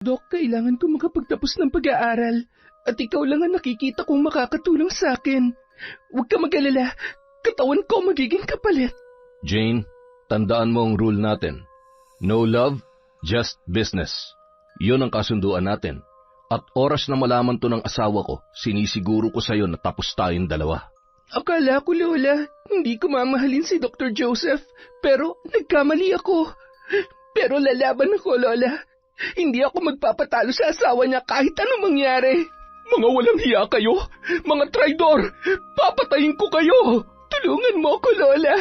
Dok, kailangan ko makapagtapos ng pag-aaral at ikaw lang ang nakikita kong makakatulong sa akin. Huwag ka mag-alala, katawan ko magiging kapalit. Jane, tandaan mo ang rule natin. No love, just business. Yun ang kasunduan natin. At oras na malaman to ng asawa ko, sinisiguro ko sa'yo na tapos tayong dalawa. Akala ko, Lola, hindi ko mamahalin si Dr. Joseph, pero nagkamali ako. Pero lalaban ako, Lola. Hindi ako magpapatalo sa asawa niya kahit anong mangyari. Mga walang hiya kayo! Mga traidor! Papatayin ko kayo! Tulungan mo ako, Lola!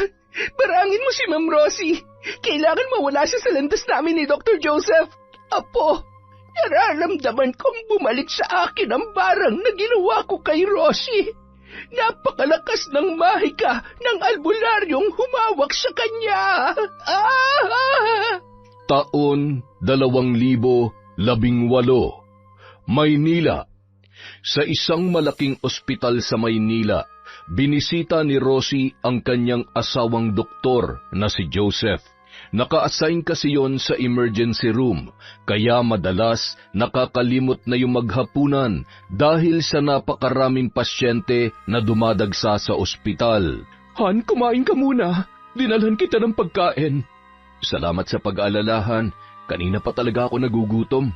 Barangin mo si Ma'am Rosie! Kailangan mawala siya sa landas namin ni Dr. Joseph! Apo, nararamdaman kong bumalik sa akin ang barang na ginawa ko kay Rosie. Napakalakas ng mahika ng albularyong humawak sa kanya! Taon 2018, Maynila. Sa isang malaking ospital sa Maynila, binisita ni Rosie ang kanyang asawang doktor na si Joseph. Naka-assign kasi yon sa emergency room, kaya madalas nakakalimot na yung maghapunan dahil sa napakaraming pasyente na dumadagsa sa ospital. Han, kumain ka muna. Dinalhan kita ng pagkain. Salamat sa pag-aalalahan. Kanina pa talaga ako nagugutom.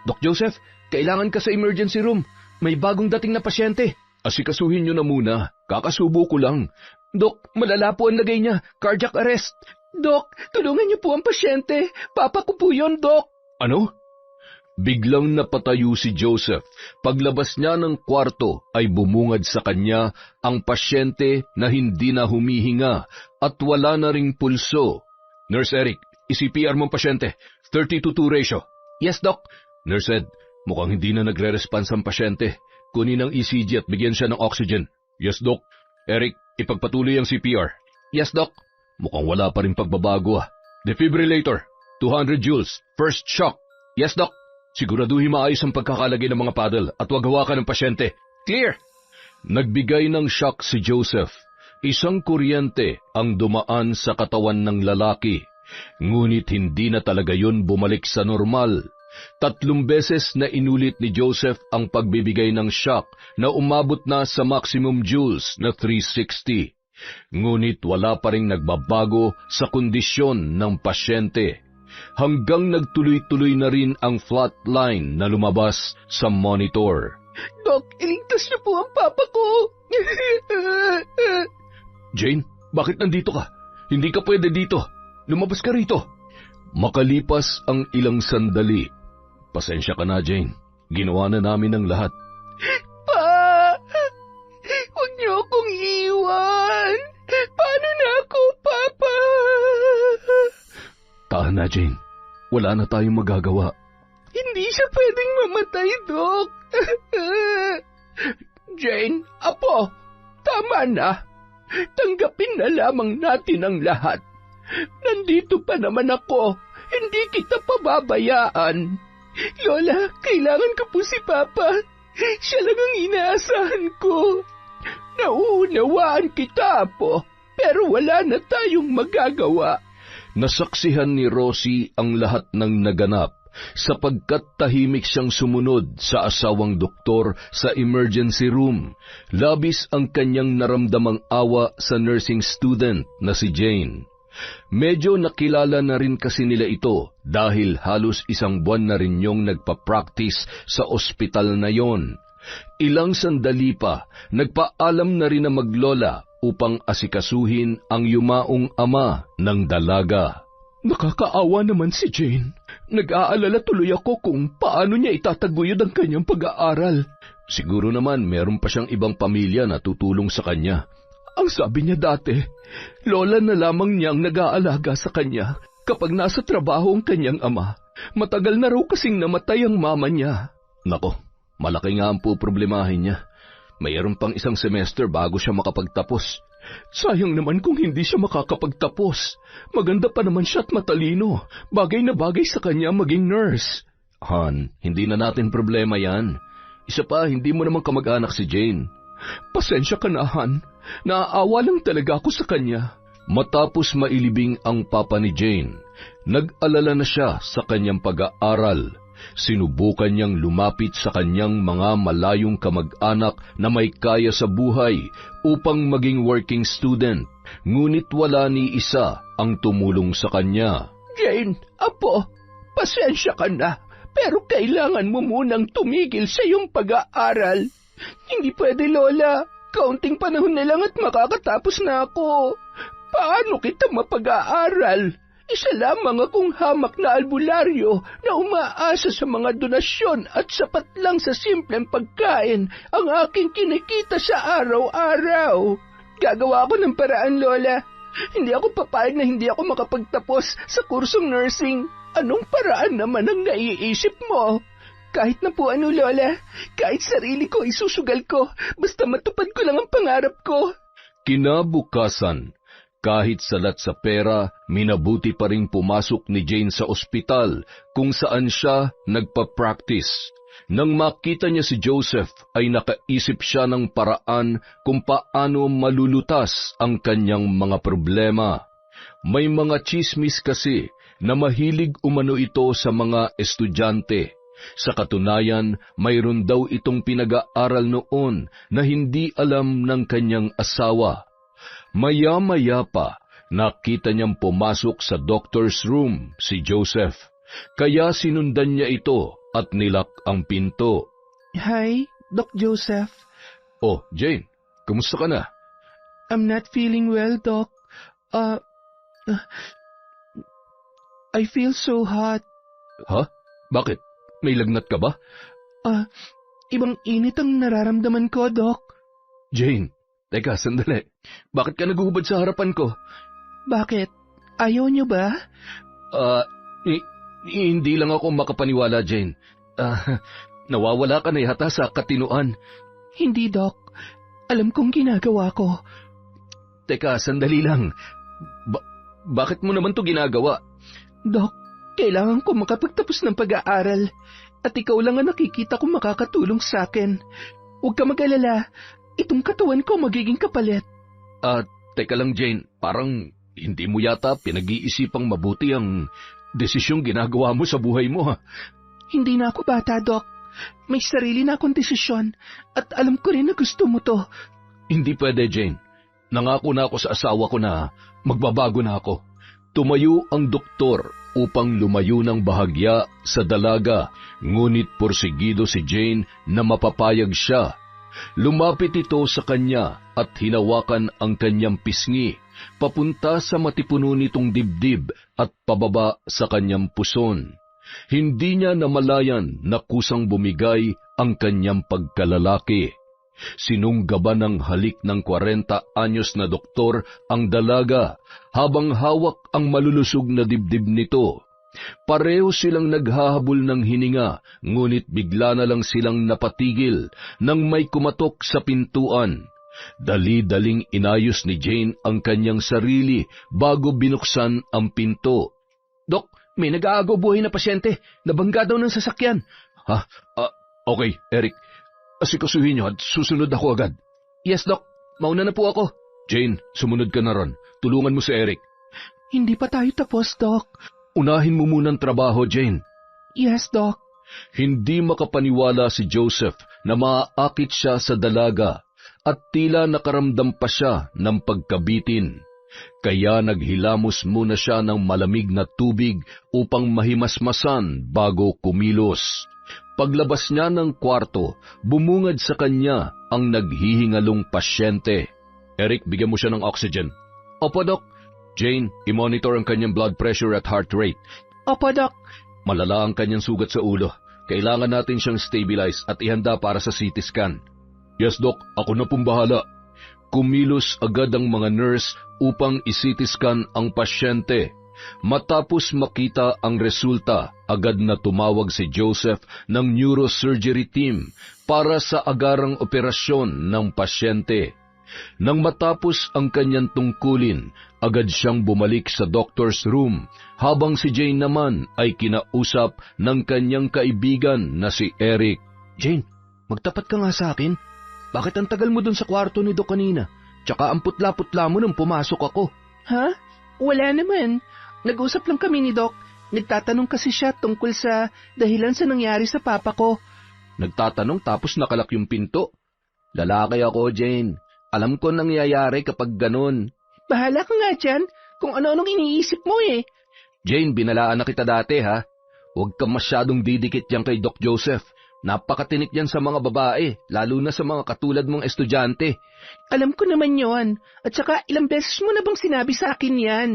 Doc Joseph, kailangan ka sa emergency room. May bagong dating na pasyente. Asikasuhin niyo na muna. Kakasubo ko lang. Dok, malala po ang lagay niya. Cardiac arrest. Dok, tulungan niyo po ang pasyente. Papa ko po yun, Dok. Ano? Biglang napatayo si Joseph. Paglabas niya ng kwarto ay bumungad sa kanya ang pasyente na hindi na humihinga at wala na ring pulso. Nurse Eric, i-CPR mong pasyente. 30-2 ratio. Yes, Doc. Nurse Ed, mukhang hindi na nagre-response ang pasyente. Kunin ang ECG at bigyan siya ng oxygen. Yes, Doc. Eric, ipagpatuloy ang CPR. Yes, Doc. Mukhang wala pa rin pagbabago ah. Defibrillator, 200 joules, first shock. Yes, Doc. Siguraduhin maayos ang pagkakalagay ng mga paddle at huwag hawakan ng pasyente. Clear. Nagbigay ng shock si Joseph. Isang kuryente ang dumaan sa katawan ng lalaki, ngunit hindi na talaga yun bumalik sa normal. 3 beses na inulit ni Joseph ang pagbibigay ng shock na umabot na sa maximum joules na 360. Ngunit wala pa ring nagbabago sa kondisyon ng pasyente, hanggang nagtuloy-tuloy na rin ang flatline na lumabas sa monitor. Doc, iligtas niyo po ang papa ko! Jane, bakit nandito ka? Hindi ka pwede dito. Lumabas ka rito. Makalipas ang ilang sandali. Pasensya ka na, Jane. Ginawa na namin ang lahat. Pa! Huwag niyo akong iwan! Paano na ako, Papa? Tahan na, Jane. Wala na tayong magagawa. Hindi siya pwedeng mamatay, Doc. Jane, Apo, tama na. Tanggapin na lamang natin ang lahat. Nandito pa naman ako. Hindi kita pababayaan. Lola, kailangan ko po si Papa. Siya lang ang inaasahan ko. Nauunawaan kita, Apo. Pero wala na tayong magagawa. Nasaksihan ni Rosie ang lahat ng naganap sapagkat tahimik siyang sumunod sa asawang doktor sa emergency room. Labis ang kanyang naramdamang awa sa nursing student na si Jane. Medyo nakilala na rin kasi nila ito dahil halos 1 buwan na rin yung nagpa-practice sa ospital na yon. Ilang sandali pa, nagpaalam na rin na maglola upang asikasuhin ang yumaong ama ng dalaga. Nakakaawa naman si Jane. Nag-aalala tuloy ako kung paano niya itataguyod ang kanyang pag-aaral. Siguro naman meron pa siyang ibang pamilya na tutulong sa kanya. Ang sabi niya dati, lola na lamang niyang nag-aalaga sa kanya kapag nasa trabaho ang kanyang ama. Matagal na raw kasing namatay ang mama niya. Nako, malaki nga ang problemahin niya. Mayroon pang 1 semester bago siya makapagtapos. Sayang naman kung hindi siya makakapagtapos. Maganda pa naman siya at matalino. Bagay na bagay sa kanya maging nurse. Han, hindi na natin problema yan. Isa pa, hindi mo naman kamag-anak si Jane. Pasensya ka na, Han. Naaawa lang talaga ako sa kanya. Matapos mailibing ang papa ni Jane, nag-alala na siya sa kanyang pag-aaral. Sinubukan niyang lumapit sa kanyang mga malayong kamag-anak na may kaya sa buhay upang maging working student, ngunit wala ni isa ang tumulong sa kanya. Jane, apo, pasensya ka na, pero kailangan mo munang tumigil sa iyong pag-aaral. Hindi pwede, Lola. Kaunting panahon na lang at makakatapos na ako. Paano kita mapag-aaral? Isa lamang akong hamak na albularyo na umaasa sa mga donasyon at sapat lang sa simpleng pagkain ang aking kinikita sa araw-araw. Gagawa ako ng paraan, Lola. Hindi ako papayag na hindi ako makapagtapos sa kursong nursing. Anong paraan naman ang naiisip mo? Kahit na po ano, Lola, kahit sarili ko isusugal ko, basta matupad ko lang ang pangarap ko. Kinabukasan, kahit salat sa pera, minabuti pa ring pumasok ni Jane sa ospital kung saan siya nagpa-practice. Nang makita niya si Joseph ay nakaisip siya ng paraan kung paano malulutas ang kanyang mga problema. May mga tsismis kasi na mahilig umano ito sa mga estudyante. Sa katunayan, mayroon daw itong pinag-aaral noon na hindi alam ng kanyang asawa. Maya-maya pa, nakita niyang pumasok sa doctor's room si Joseph. Kaya sinundan niya ito at nilak ang pinto. Hi, Doc Joseph. Oh, Jane, kumusta ka na? I'm not feeling well, Doc. I feel so hot. Ha? Bakit? May lagnat ka ba? Ibang init ang nararamdaman ko, Doc. Jane, teka, sandali. Bakit ka naguhubad sa harapan ko? Bakit? Ayaw niyo ba? Hindi lang ako makapaniwala, Jane. Nawawala ka na yata sa katinuan. Hindi, Doc. Alam kong ginagawa ko. Teka, sandali lang. Bakit mo naman to ginagawa? Doc, kailangan ko makapagtapos ng pag-aaral. At ikaw lang ang nakikita kong makakatulong sa akin. Huwag ka mag-alala. Itong katawan ko magiging kapalit. Teka lang, Jane. Parang hindi mo yata pinag-iisipang mabuti ang desisyong ginagawa mo sa buhay mo, ha? Hindi na ako bata, Doc. May sarili na akong desisyon at alam ko rin na gusto mo to. Hindi pwede, Jane. Nangako na ako sa asawa ko na magbabago na ako. Tumayo ang doktor upang lumayo ng bahagya sa dalaga, ngunit porsigido si Jane na mapapayag siya. Lumapit ito sa kanya at hinawakan ang kanyang pisngi, papunta sa matipuno nitong dibdib at pababa sa kanyang puson. Hindi niya namalayan na kusang bumigay ang kanyang pagkalalaki. Sinunggaban ng halik ng 40 anyos na doktor ang dalaga habang hawak ang malulusog na dibdib nito. Pareho silang naghahabol ng hininga, ngunit bigla na lang silang napatigil nang may kumatok sa pintuan. Dali-daling inayos ni Jane ang kanyang sarili bago binuksan ang pinto. Dok, may nag-aagaw buhay na pasyente. Nabangga daw ng sasakyan. Ha? Okay, Eric. Asikasuhin niyo at susunod ako agad. Yes, Doc. Mauna na po ako. Jane, sumunod ka na ron. Tulungan mo si Eric. Hindi pa tayo tapos, Doc. Unahin mo munang trabaho, Jane. Yes, Doc. Hindi makapaniwala si Joseph na maaakit siya sa dalaga at tila nakaramdam pa siya ng pagkabitin. Kaya naghilamos muna siya ng malamig na tubig upang mahimasmasan bago kumilos. Paglabas niya ng kwarto, bumungad sa kanya ang naghihingalong pasyente. Eric, bigyan mo siya ng oxygen. Opo, Doc. Jane, i-monitor ang kanyang blood pressure at heart rate. Opo, Doc. Malala ang kanyang sugat sa ulo. Kailangan natin siyang stabilize at ihanda para sa CT scan. Yes, Doc. Ako na pong bahala. Kumilos agad ang mga nurse upang i-CT scan ang pasyente. Matapos makita ang resulta, agad na tumawag si Joseph ng neurosurgery team para sa agarang operasyon ng pasyente. Nang matapos ang kanyang tungkulin, agad siyang bumalik sa doctor's room, habang si Jane naman ay kinausap ng kanyang kaibigan na si Eric. Jane, magtapat ka nga sa akin. Bakit ang tagal mo dun sa kwarto ni Doc kanina? Tsaka ang putla-putla mo nung pumasok ako. Ha? Wala naman. Nag-usap lang kami ni Doc. Nagtatanong kasi siya tungkol sa dahilan sa nangyari sa papa ko. Nagtatanong tapos nakalak yung pinto. Lalaki ako, Jane. Alam ko nangyayari kapag ganun. Bahala ka nga dyan kung ano-anong iniisip mo eh. Jane, binalaan na kita dati ha. Huwag kang masyadong didikit yan kay Doc Joseph. Napakatinik yan sa mga babae, lalo na sa mga katulad mong estudyante. Alam ko naman yon. At saka ilang beses mo na bang sinabi sa akin yan?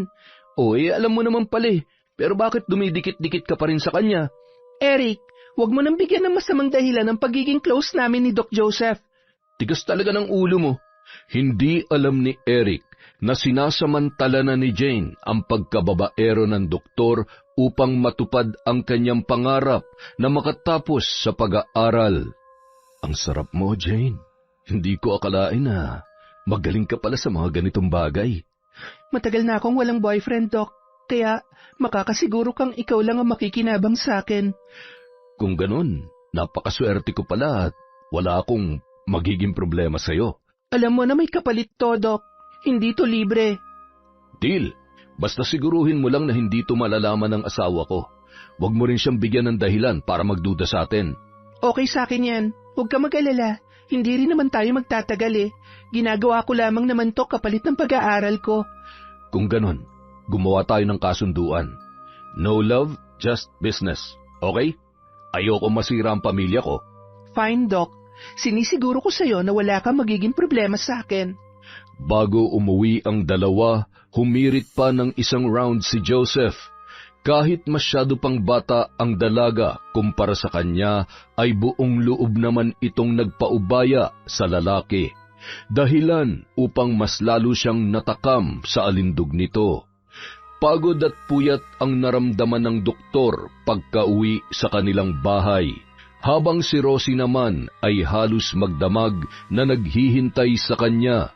Alam mo naman pala eh. Pero bakit dumidikit-dikit ka pa rin sa kanya? Eric, huwag mo nang bigyan ng masamang dahilan ng pagiging close namin ni Doc Joseph. Tigas talaga ng ulo mo. Hindi alam ni Eric na sinasamantala na ni Jane ang pagkababaero ng doktor upang matupad ang kanyang pangarap na makatapos sa pag-aaral. Ang sarap mo, Jane. Hindi ko akalain na magaling ka pala sa mga ganitong bagay. Matagal na akong walang boyfriend, Doc. Kaya makakasiguro kang ikaw lang ang makikinabang sa akin. Kung ganun, napakaswerte ko pala at wala akong magiging problema sa'yo. Alam mo na may kapalit to, Doc. Hindi to libre. Deal. Basta siguruhin mo lang na hindi to malalaman ng asawa ko. Huwag mo rin siyang bigyan ng dahilan para magduda sa atin. Okay sa akin yan. Huwag ka mag-alala. Hindi rin naman tayo magtatagal eh. Ginagawa ko lamang naman to kapalit ng pag-aaral ko. Kung ganun, gumawa tayo ng kasunduan. No love, just business. Okay? Ayoko masira ang pamilya ko. Fine, Doc. Sinisiguro ko sa'yo na wala kang magiging problema sa akin. Bago umuwi ang dalawa, humirit pa ng isang round si Joseph. Kahit masyado pang bata ang dalaga kumpara sa kanya, ay buong loob naman itong nagpaubaya sa lalaki. Dahilan upang mas lalo siyang natakam sa alindog nito. Pagod at puyat ang naramdaman ng doktor pagka-uwi sa kanilang bahay. Habang si Rosie naman ay halos magdamag na naghihintay sa kanya.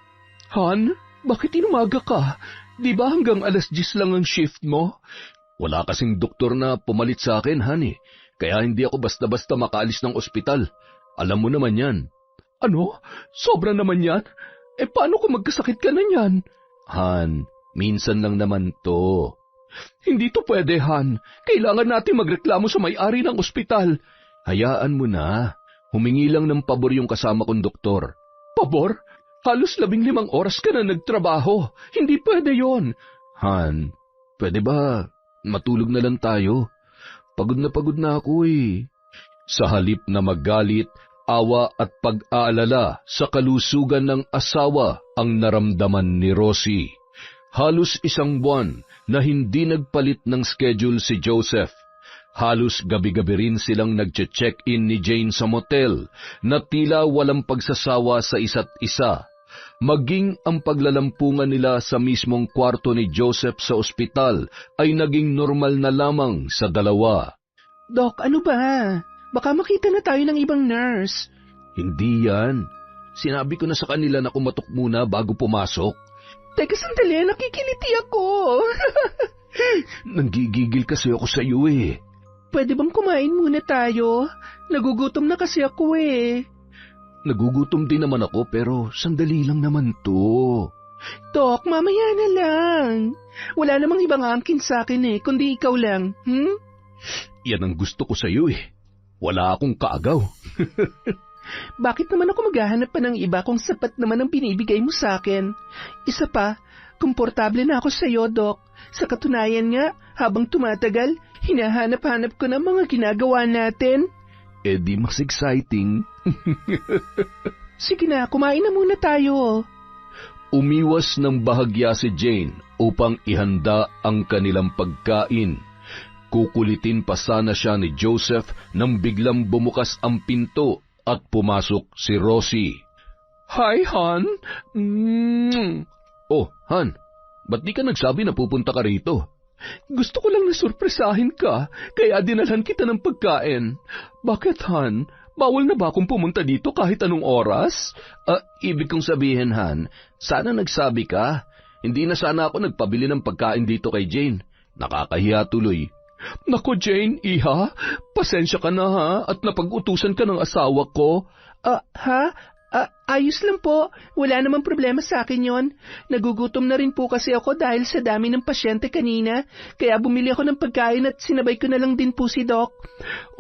Han, bakit inumaga ka? Di ba hanggang 10:00 lang ang shift mo? Wala kasing doktor na pumalit sa akin, Han eh. Kaya hindi ako basta-basta makaalis ng ospital. Alam mo naman yan. Ano? Sobra naman yan? Paano kung magkasakit ka na yan? Han, minsan lang naman to. Hindi to pwede, Han. Kailangan natin magreklamo sa may-ari ng ospital. Hayaan mo na. Humingi lang ng pabor yung kasama kong doktor. Pabor? Halos 15 oras ka na nagtrabaho. Hindi pwede yon. Han, pwede ba matulog na lang tayo? Pagod na ako eh. Sa halip na magalit, awa at pag-aalala sa kalusugan ng asawa ang naramdaman ni Rosie. Halos 1 buwan na hindi nagpalit ng schedule si Joseph. Halos gabi-gabi rin silang nagche-check-in ni Jane sa motel na tila walang pagsasawa sa isa't isa. Maging ang paglalampungan nila sa mismong kwarto ni Joseph sa ospital ay naging normal na lamang sa dalawa. Doc, ano ba? Baka makita na tayo ng ibang nurse. Hindi yan. Sinabi ko na sa kanila na kumatok muna bago pumasok. Teka sandali, nakikiliti ako. Nanggigigil kasi ako sa iyo eh. Pwede bang kumain muna tayo? Nagugutom na kasi ako eh. Nagugutom din naman ako pero sandali lang naman to. Dok, mamaya na lang. Wala namang ibang angkin sa akin eh, kundi ikaw lang. Yan ang gusto ko sa iyo eh. Wala akong kaagaw. Bakit naman ako maghahanap pa ng iba kung sapat naman ang binibigay mo sa akin? Isa pa, komportable na ako sa iyo, Dok. Sa katunayan nga, habang tumatagal, hinahanap-hanap ko ng mga ginagawa natin. Di mas exciting. Sige na, kumain na muna tayo. Umiwas ng bahagya si Jane upang ihanda ang kanilang pagkain. Kukulitin pa sana siya ni Joseph nang biglang bumukas ang pinto at pumasok si Rosie. Hi, Han. Oh, Han, ba't di ka nagsabi na pupunta ka rito? Gusto ko lang na surpresahin ka, kaya dinalhan kita ng pagkain. Bakit, Han? Bawal na ba akong pumunta dito kahit anong oras? Ibig kong sabihin, Han, sana nagsabi ka. Hindi na sana ako nagpabili ng pagkain dito kay Jane. Nakakahiya tuloy. Nako, Jane, iha, pasensya ka na ha, at napag-utusan ka ng asawa ko. Ha? Ayos lang po. Wala namang problema sa akin yon. Nagugutom na rin po kasi ako dahil sa dami ng pasyente kanina. Kaya bumili ako ng pagkain at sinabay ko na lang din po si Doc.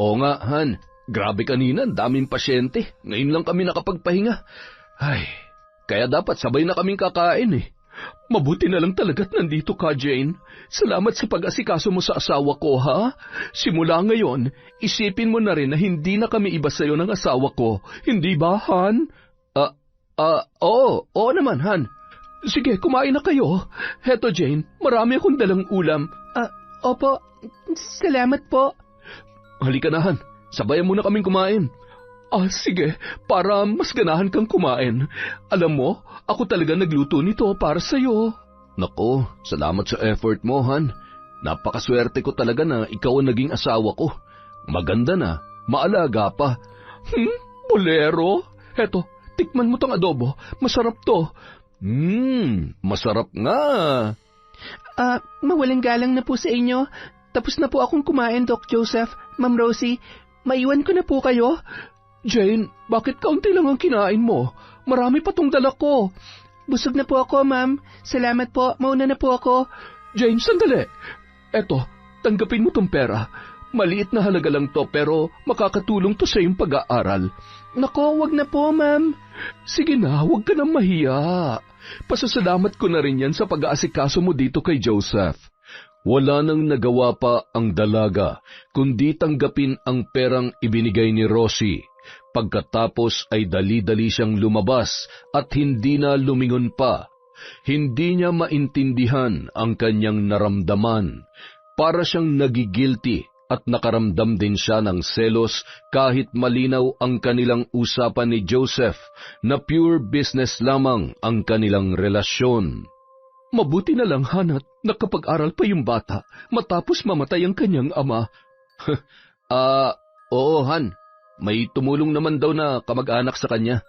Oo nga, Han. Grabe kanina, daming pasyente. Ngayon lang kami nakapagpahinga. Ay, kaya dapat sabay na kaming kakain eh. Mabuti na lang talaga't nandito ka, Jane. Salamat sa pag-asikaso mo sa asawa ko, ha? Simula ngayon, isipin mo na rin na hindi na kami iba sa'yo ng asawa ko. Hindi ba, Han? Oo naman, Han. Sige, kumain na kayo. Heto, Jane, marami akong dalang ulam. Opo, salamat po. Halika na, Han. Sabayan mo na kaming kumain. Sige, para mas ganahan kang kumain. Alam mo, ako talaga nagluto nito para sa'yo. Nako, salamat sa effort mo, Han. Napakaswerte ko talaga na ikaw ang naging asawa ko. Maganda na, maalaga pa. Bolero? Heto, tikman mo tong adobo. Masarap to. Masarap nga. Mawalang galang na po sa inyo. Tapos na po akong kumain, Doc Joseph. Ma'am Rosie, maiwan ko na po kayo. Jane, bakit kaunti lang ang kinain mo? Marami pa tong dala ko. Busog na po ako, ma'am. Salamat po. Mauna na po ako. Jane, sandali. Eto, tanggapin mo tong pera. Maliit na halaga lang to pero makakatulong to sa iyong pag-aaral. Nako, wag na po, ma'am. Sige na, huwag ka nang mahiya. Pasasalamat ko na rin yan sa pag-aasikaso mo dito kay Joseph. Wala nang nagawa pa ang dalaga, kundi tanggapin ang perang ibinigay ni Rosie. Pagkatapos ay dali-dali siyang lumabas at hindi na lumingon pa. Hindi niya maintindihan ang kanyang naramdaman. Para siyang nagigilty at nakaramdam din siya ng selos kahit malinaw ang kanilang usapan ni Joseph na pure business lamang ang kanilang relasyon. Mabuti na lang, Han, at nakapag-aral pa yung bata matapos mamatay ang kanyang ama. Oo, Han. May tumulong naman daw na kamag-anak sa kanya.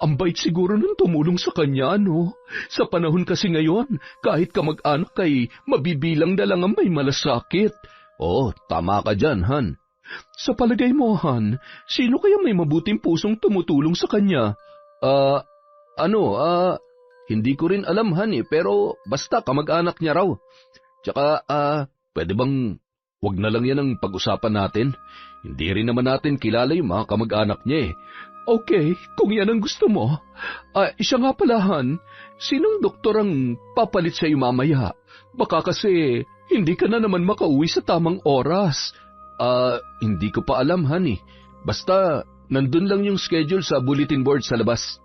Ang bait siguro nang tumulong sa kanya, no? Sa panahon kasi ngayon, kahit kamag-anak ay mabibilang na lang ang may malasakit. Oo, tama ka dyan, Han. Sa palagay mo, Han, sino kaya may mabuting pusong tumutulong sa kanya? Hindi ko rin alam, Han, pero basta kamag-anak niya raw. Tsaka, pwede bang wag na lang yan ang pag-usapan natin? Hindi rin naman natin kilala yung mga kamag-anak niya eh. Okay, kung yan ang gusto mo. Siya nga pala, Han, sinong doktor ang papalit sa'yo mamaya? Baka kasi hindi ka na naman makauwi sa tamang oras. Hindi ko pa alam, Han eh. Basta, nandun lang yung schedule sa bulletin board sa labas.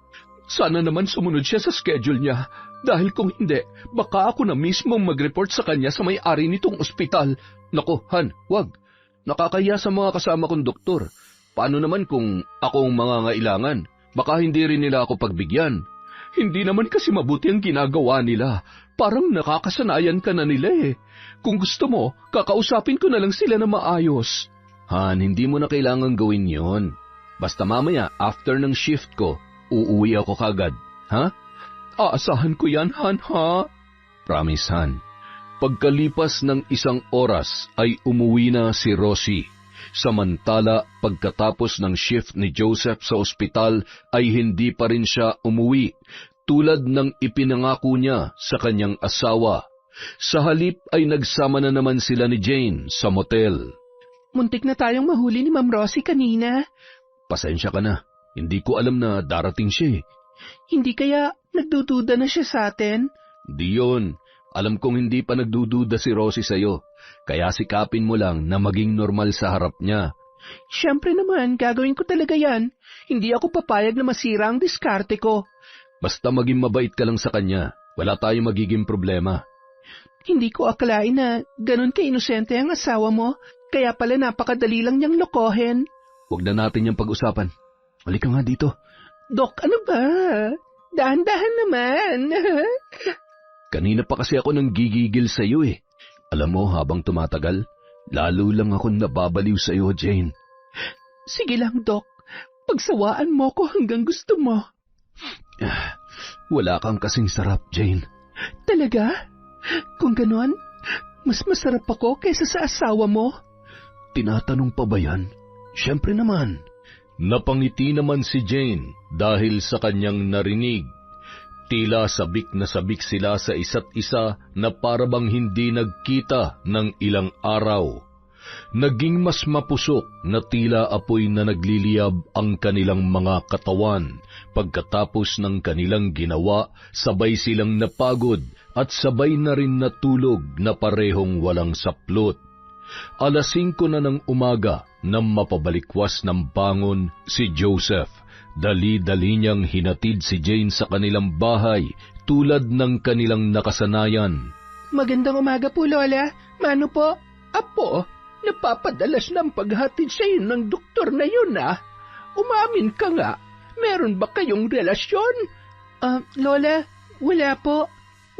Sana naman sumunod siya sa schedule niya. Dahil kung hindi, baka ako na mismo mag-report sa kanya sa may-ari nitong ospital. Nako, Han, wag. Nakakahiya sa mga kasama kong doktor. Paano naman kung ako ang mangangailangan? Baka hindi rin nila ako pagbigyan. Hindi naman kasi mabuti ang ginagawa nila. Parang nakakasanayan ka na nila eh. Kung gusto mo, kakausapin ko na lang sila na maayos. Han, hindi mo na kailangang gawin yon. Basta mamaya, after ng shift ko, uuwi ako kagad. Ha? Aasahan ko yan, Han, ha? Promise, Han. Pagkalipas ng 1 oras ay umuwi na si Rosie. Samantala, pagkatapos ng shift ni Joseph sa ospital ay hindi pa rin siya umuwi, tulad ng ipinangako niya sa kanyang asawa. Sa halip ay nagsama na naman sila ni Jane sa motel. Muntik na tayong mahuli ni Ma'am Rosie kanina. Pasensya ka na, hindi ko alam na darating siya eh. Hindi kaya nagdududa na siya sa atin? Di yun. Alam kong hindi pa nagdududa si Rosie sa'yo, kaya sikapin mo lang na maging normal sa harap niya. Siyempre naman, gagawin ko talaga yan. Hindi ako papayag na masira ang diskarte ko. Basta maging mabait ka lang sa kanya, wala tayong magiging problema. Hindi ko akalain na ganun ka-inosente ang asawa mo, kaya pala napakadali lang niyang lokohin. Huwag na natin yung pag-usapan. Halika nga dito. Dok, ano ba? Dahan-dahan naman. Kanina pa kasi ako nang gigigil sa iyo eh. Alam mo, habang tumatagal, lalo lang akong nababaliw sa iyo, Jane. Sige lang, Dok. Pagsawaan mo ko hanggang gusto mo. Wala kang kasing sarap, Jane. Talaga? Kung ganon, mas masarap ako kaysa sa asawa mo? Tinatanong pa ba yan? Siyempre naman. Napangiti naman si Jane dahil sa kanyang narinig. Tila sabik na sabik sila sa isa't isa na parabang hindi nagkita ng ilang araw. Naging mas mapusok na tila apoy na nagliliyab ang kanilang mga katawan. Pagkatapos ng kanilang ginawa, sabay silang napagod at sabay na rin natulog na parehong walang saplot. 5:00 na ng umaga nang mapabalikwas ng bangon si Joseph. Dali-dali niyang hinatid si Jane sa kanilang bahay tulad ng kanilang nakasanayan. Magandang umaga po, Lola. Mano po? Apo, napapadalas ng paghatid sa iyo ng doktor na yun, ah. Umamin ka nga, meron ba kayong relasyon? Lola, wala po.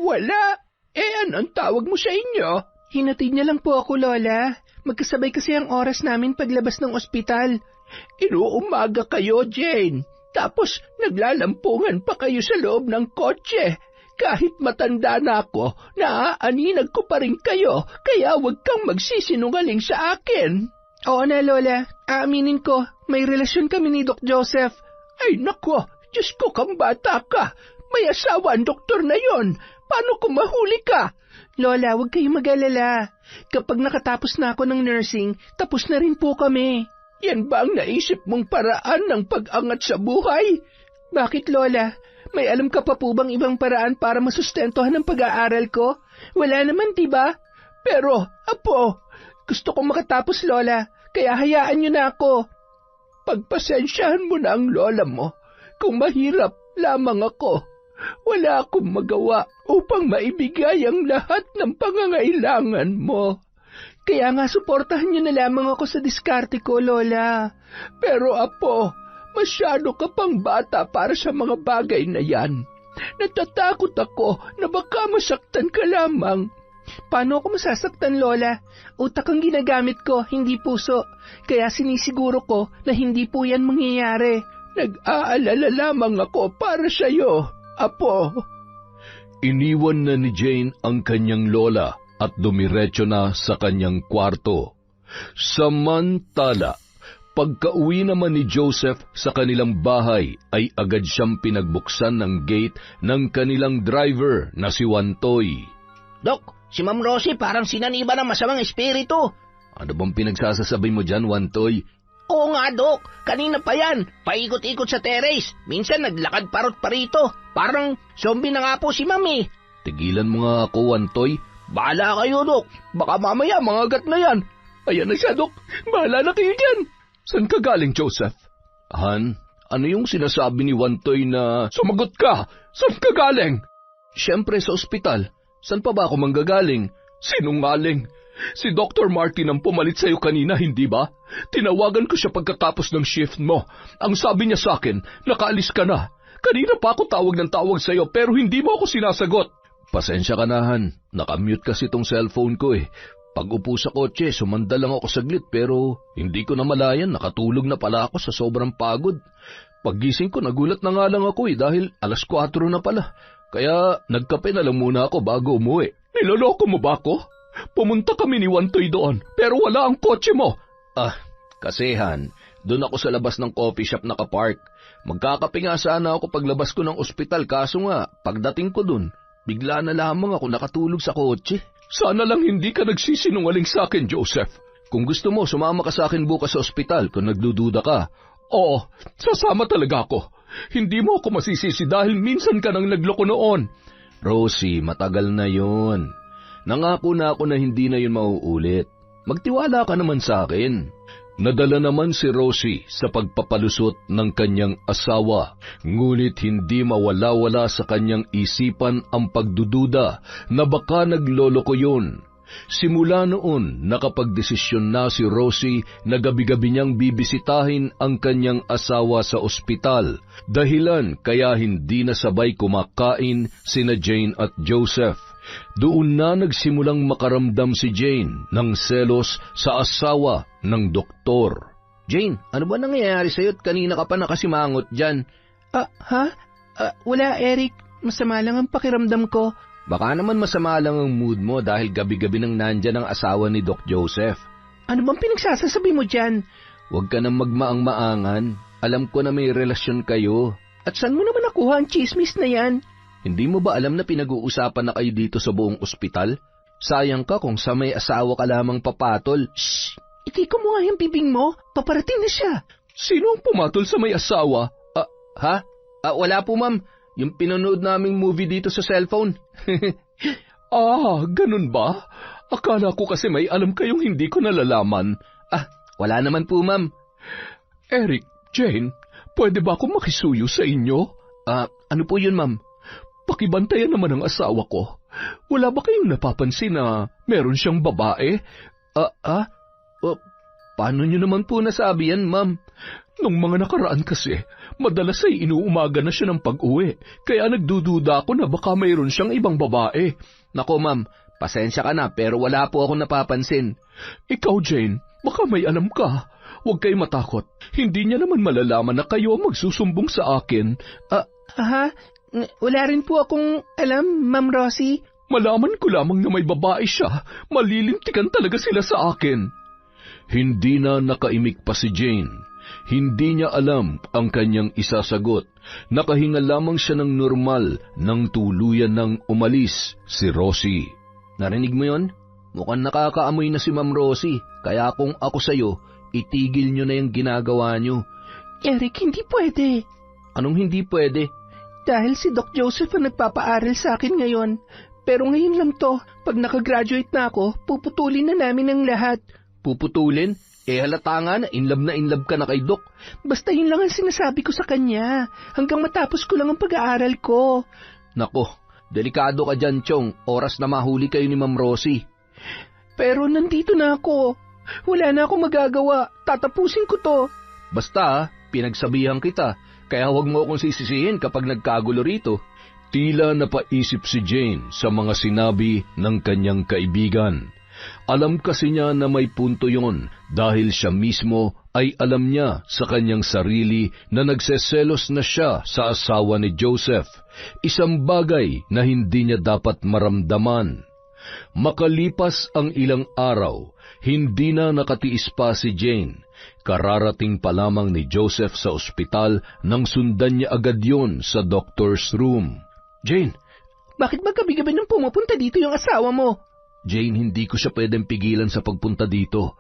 Wala? Anong tawag mo sa inyo? Hinatid niya lang po ako, Lola. Magkasabay kasi ang oras namin paglabas ng ospital. Inuumaga kayo, Jane. Tapos naglalampungan pa kayo sa loob ng kotse. Kahit matanda na ako, naaaninag ko pa rin kayo, kaya huwag kang magsisinungaling sa akin. Oo na, Lola. Aaminin ko, may relasyon kami ni Doc Joseph. Ay nako, Diyos ko kang bata ka. May asawa ang doktor na yon. Paano kung mahuli ka? Lola, huwag kayong mag-alala. Kapag nakatapos na ako ng nursing, tapos na rin po kami. Yan ba ang naisip mong paraan ng pag-angat sa buhay? Bakit, Lola? May alam ka pa po bang ibang paraan para masustentuhan ang pag-aaral ko? Wala naman, diba? Pero, Apo, gusto kong makatapos, Lola, kaya hayaan niyo na ako. Pagpasensyahan mo na ang lola mo. Kung mahirap lamang ako, wala akong magawa upang maibigay ang lahat ng pangangailangan mo. Kaya nga suportahan niyo na lamang ako sa diskarte ko, Lola. Pero Apo, masyado ka pang bata para sa mga bagay na yan. Natatakot ako na baka masaktan ka lamang. Paano ako masasaktan, Lola? Utak ang ginagamit ko, hindi puso. Kaya sinisiguro ko na hindi po yan mangyayari. Nag-aalala lamang ako para sa'yo, Apo. Iniwan na ni Jane ang kanyang lola at dumiretso na sa kanyang kwarto. Samantala, pagka-uwi naman ni Joseph sa kanilang bahay ay agad siyang pinagbuksan ng gate ng kanilang driver na si Wantoy. Dok, si Ma'am Rosie parang sinaniba ng masamang espiritu. Ano bang pinagsasasabi mo dyan, Wantoy? Oo nga, Dok. Kanina pa yan. Paikot-ikot sa terrace. Minsan naglakad parot pa rito. Parang zombie na nga po si Mami. Tigilan mo nga ako, Wantoy. Bahala kayo, Dok. Baka mamaya mangagat na yan. Ayan na siya, Dok. Bahala na kayo dyan. Saan ka galing, Joseph? Han, ano yung sinasabi ni Wantoy na... Sumagot ka! Saan ka galing? Siyempre sa ospital. Saan pa ba ako manggagaling? Sinungaling. Si Dr. Martin ang pumalit sa'yo kanina, hindi ba? Tinawagan ko siya pagkatapos ng shift mo. Ang sabi niya sa akin, nakaalis ka na. Kanina pa ako tawag ng tawag sa'yo pero hindi mo ako sinasagot. Pasensya ka na, Han. Nakamute kasi tong cellphone ko eh. Pag upo sa kotse, sumanda lang ako saglit pero hindi ko na malayan, nakatulog na pala ako sa sobrang pagod. Paggising ko, nagulat na nga lang ako dahil 4:00 na pala. Kaya nagkape na lang muna ako bago umuwi. Niloloko mo ba ako? Pumunta kami ni Wantoy doon, pero wala ang kotse mo. Kasi Han, doon ako sa labas ng coffee shop nakapark. Magkakape nga sana ako paglabas ko ng ospital, kaso nga, pagdating ko doon, bigla na lamang ako nakatulog sa kotse. Sana lang hindi ka nagsisinungaling sa akin, Joseph. Kung gusto mo, sumama ka sa akin bukas sa ospital kung nagdududa ka. Oo, sasama talaga ako. Hindi mo ako masisisi dahil minsan ka nang nagloko noon. Rosie, matagal na yon. Nangako na ako na hindi na yun mauulit. Magtiwala ka naman sa akin. Nadala naman si Rosie sa pagpapalusot ng kanyang asawa, ngunit hindi mawala-wala sa kanyang isipan ang pagdududa na baka nagloloko yun. Simula noon, nakapagdesisyon na si Rosie na gabi-gabi niyang bibisitahin ang kanyang asawa sa ospital, dahilan kaya hindi na sabay kumakain sina Jane at Joseph. Doon na nagsimulang makaramdam si Jane ng selos sa asawa ng doktor. Jane, ano ba nangyayari sa'yo at kanina ka pa nakasimangot dyan? Wala, Eric. Masama lang ang pakiramdam ko. Baka naman masama lang ang mood mo dahil gabi-gabi nang nandyan ang asawa ni Doc Joseph. Ano bang pinagsasasabi mo dyan? Huwag ka nang magmaang-maangan. Alam ko na may relasyon kayo. At saan mo naman nakuha ang chismis na yan? Hindi mo ba alam na pinag-uusapan na kayo dito sa buong ospital? Sayang ka kung sa may asawa ka lamang papatol. Shh! Itiko mo nga yung bibing mo. Paparating na siya. Sino ang pumatol sa may asawa? Ha? Wala po, ma'am. Yung pinanood naming movie dito sa cellphone. Ganun ba? Akala ko kasi may alam kayong hindi ko nalalaman. Wala naman po, ma'am. Eric, Jane, pwede ba akong makisuyo sa inyo? Ano po yun, ma'am? Pakibantayan naman ang asawa ko. Wala ba kayong napapansin na meron siyang babae? Paano nyo naman po nasabi yan, ma'am? Nung mga nakaraan kasi, madalas ay inuumaga na siya ng pag-uwi, kaya nagdududa ako na baka mayroon siyang ibang babae. Nako, ma'am, pasensya ka na pero wala po akong napapansin. Ikaw, Jane, baka may alam ka. Huwag kayo matakot. Hindi niya naman malalaman na kayo magsusumbong sa akin. Wala rin po akong alam, Ma'am Rosie. Malaman ko lamang na may babae siya, malilintikan talaga sila sa akin. Hindi na nakaimik pa si Jane. Hindi niya alam ang kanyang isasagot. Nakahinga lamang siya ng normal nang tuluyan ng umalis si Rosie. Narinig mo yon? Mukhang nakakaamoy na si Ma'am Rosie. Kaya kung ako sa'yo, itigil nyo na yung ginagawa nyo. Eric, hindi pwede. Anong hindi pwede? Dahil si Doc Joseph ang nagpapaaral sa akin ngayon. Pero ngayon lang to, pag nakagraduate na ako, puputulin na namin ang lahat. Puputulin? Halata nga na in love ka na kay Doc. Basta yun lang ang sinasabi ko sa kanya. Hanggang matapos ko lang ang pag-aaral ko. Nako, delikado ka dyan, Chong. Oras na mahuli kayo ni Ma'am Rosie. Pero nandito na ako. Wala na akong magagawa. Tatapusin ko to. Basta, pinagsabihan kita. Kaya huwag mo akong sisisihin kapag nagkagulo rito. Tila napaisip si Jane sa mga sinabi ng kanyang kaibigan. Alam kasi niya na may punto yon dahil siya mismo ay alam niya sa kanyang sarili na nagseselos na siya sa asawa ni Joseph, isang bagay na hindi niya dapat maramdaman. Makalipas ang ilang araw, hindi na nakatiis pa si Jane. Kararating pa lamang ni Joseph sa ospital nang sundan niya agad yon sa doctor's room. Jane! Bakit ba gabi-gabi nang pumupunta dito yung asawa mo? Jane, hindi ko siya pwedeng pigilan sa pagpunta dito.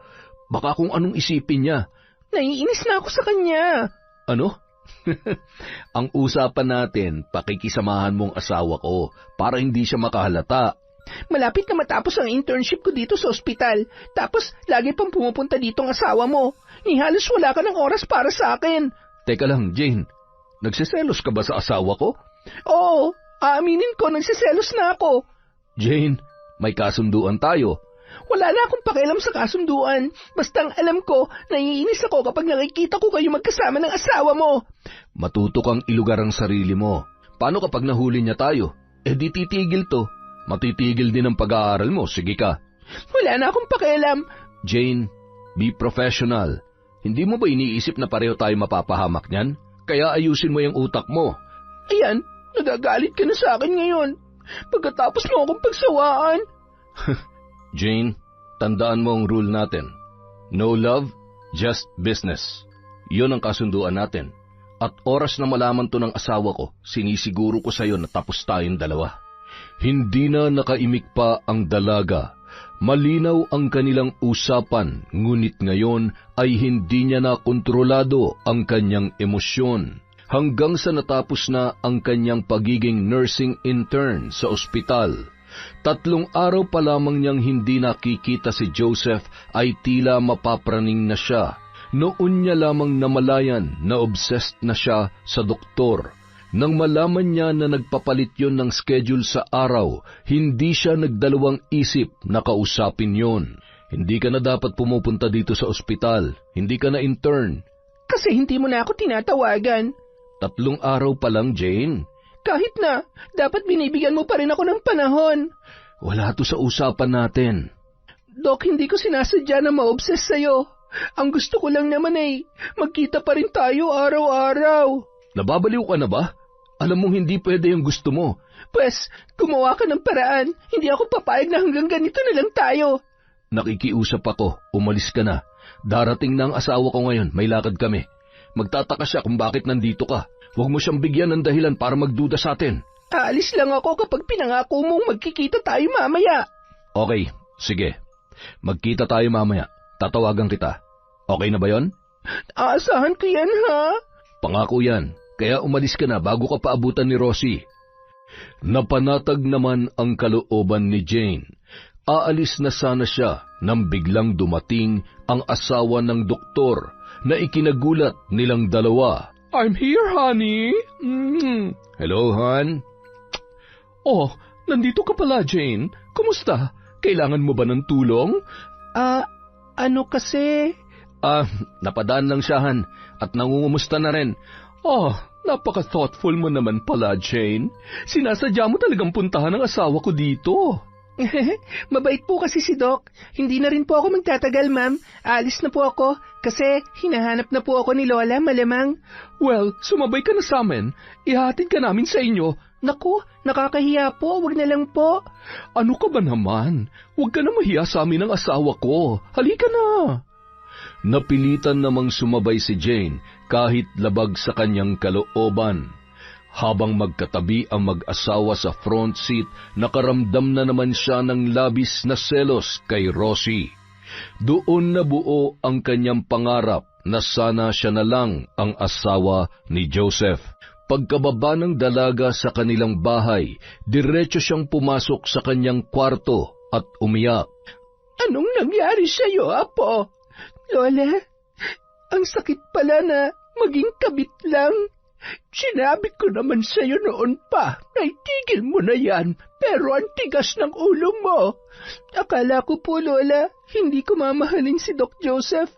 Baka kung anong isipin niya. Naiinis na ako sa kanya. Ano? Ang usapan natin, pakikisamahan mo ang asawa ko para hindi siya makahalata. Malapit na matapos ang internship ko dito sa ospital. Tapos, lagi pang pumupunta dito ang asawa mo. Ni halos wala ka ng oras para sa akin. Teka lang, Jane. Nagsiselos ka ba sa asawa ko? Oo, aaminin ko, nagsiselos na ako. Jane, may kasunduan tayo. Wala na akong pakialam sa kasunduan. Basta ang alam ko, naiinis ako kapag nakikita ko kayo magkasama ng asawa mo. Matuto kang ilugar ang sarili mo. Paano kapag nahuli niya tayo? Di titigil to. Matitigil din ang pag-aaral mo. Sige ka. Wala na akong pakialam. Jane, be professional. Hindi mo ba iniisip na pareho tayo mapapahamak niyan? Kaya ayusin mo yung utak mo. Ayan, nagagalit ka na sa akin ngayon. Pagkatapos mo akong pagsawaan. Jane, tandaan mo ang rule natin. No love, just business. Yun ang kasunduan natin. At oras na malaman to ng asawa ko, sinisiguro ko sa'yo na tapos tayong dalawa. Hindi na nakaimik pa ang dalaga. Malinaw ang kanilang usapan, ngunit ngayon ay hindi niya na kontrolado ang kanyang emosyon. Hanggang sa natapos na ang kanyang pagiging nursing intern sa ospital. 3 araw pa lamang niyang hindi nakikita si Joseph ay tila mapapraning na siya. Noon niya lamang namalayan na obsessed na siya sa doktor. Nang malaman niya na nagpapalit yon ng schedule sa araw, hindi siya nagdalawang isip na kausapin yon. Hindi ka na dapat pumupunta dito sa ospital. Hindi ka na intern. Kasi hindi mo na ako tinatawagan. 3 araw pa lang, Jane. Kahit na, dapat binibigyan mo pa rin ako ng panahon. Wala to sa usapan natin. Doc, hindi ko sinasadya na ma-obsess sa'yo. Ang gusto ko lang naman ay magkita pa rin tayo araw-araw. Nababaliw ka na ba? Alam mong hindi pwede yung gusto mo. Pwes, gumawa ka ng paraan. Hindi ako papayag na hanggang ganito na lang tayo. Nakikiusap ako, umalis ka na. Darating na ang asawa ko ngayon, may lakad kami. magtataka siya kung bakit nandito ka. Huwag mo siyang bigyan ng dahilan para magduda sa atin. Aalis lang ako kapag pinangako mong magkikita tayo mamaya. Okay, sige. Magkita tayo mamaya. Tatawagan kita. Okay na ba yon? Aasahan ko yan, ha? Pangako yan. Kaya umalis ka na bago ka paabutan ni Rosie. Napanatag naman ang kalooban ni Jane. Aalis na sana siya nang biglang dumating ang asawa ng doktor na ikinagulat nilang dalawa. I'm here, honey. Hello, hon. Oh, nandito ka pala, Jane. Kumusta? Kailangan mo ba ng tulong? Ano kasi? Napadaan lang siya, Han, at nangungumusta na rin. Napaka-thoughtful mo naman pala, Jane. Sinasadya mo talagang puntahan ang asawa ko dito. Mabait po kasi si Doc. Hindi na rin po ako magtatagal, ma'am. Alis na po ako kasi hinahanap na po ako ni Lola, malamang. Well, sumabay ka na sa amin. Ihatid ka namin sa inyo. Naku, nakakahiya po. Wag na lang po. Ano ka ba naman? Huwag ka na mahiya sa amin ng asawa ko. Halika na. Napilitan namang sumabay si Jane kahit labag sa kanyang kalooban. Habang magkatabi ang mag-asawa sa front seat, nakaramdam na naman siya ng labis na selos kay Rosie. Doon nabuo ang kanyang pangarap na sana siya na lang ang asawa ni Joseph. Pagkababa ng dalaga sa kanilang bahay, diretso siyang pumasok sa kanyang kwarto at umiyak. Anong nangyari sa'yo, Apo? Lola, ang sakit pala na maging kabit lang. Sinabi ko naman sa'yo noon pa na itigil mo na yan, pero ang tigas ng ulo mo. Akala ko po, Lola, hindi ko mamahalin si Doc Joseph,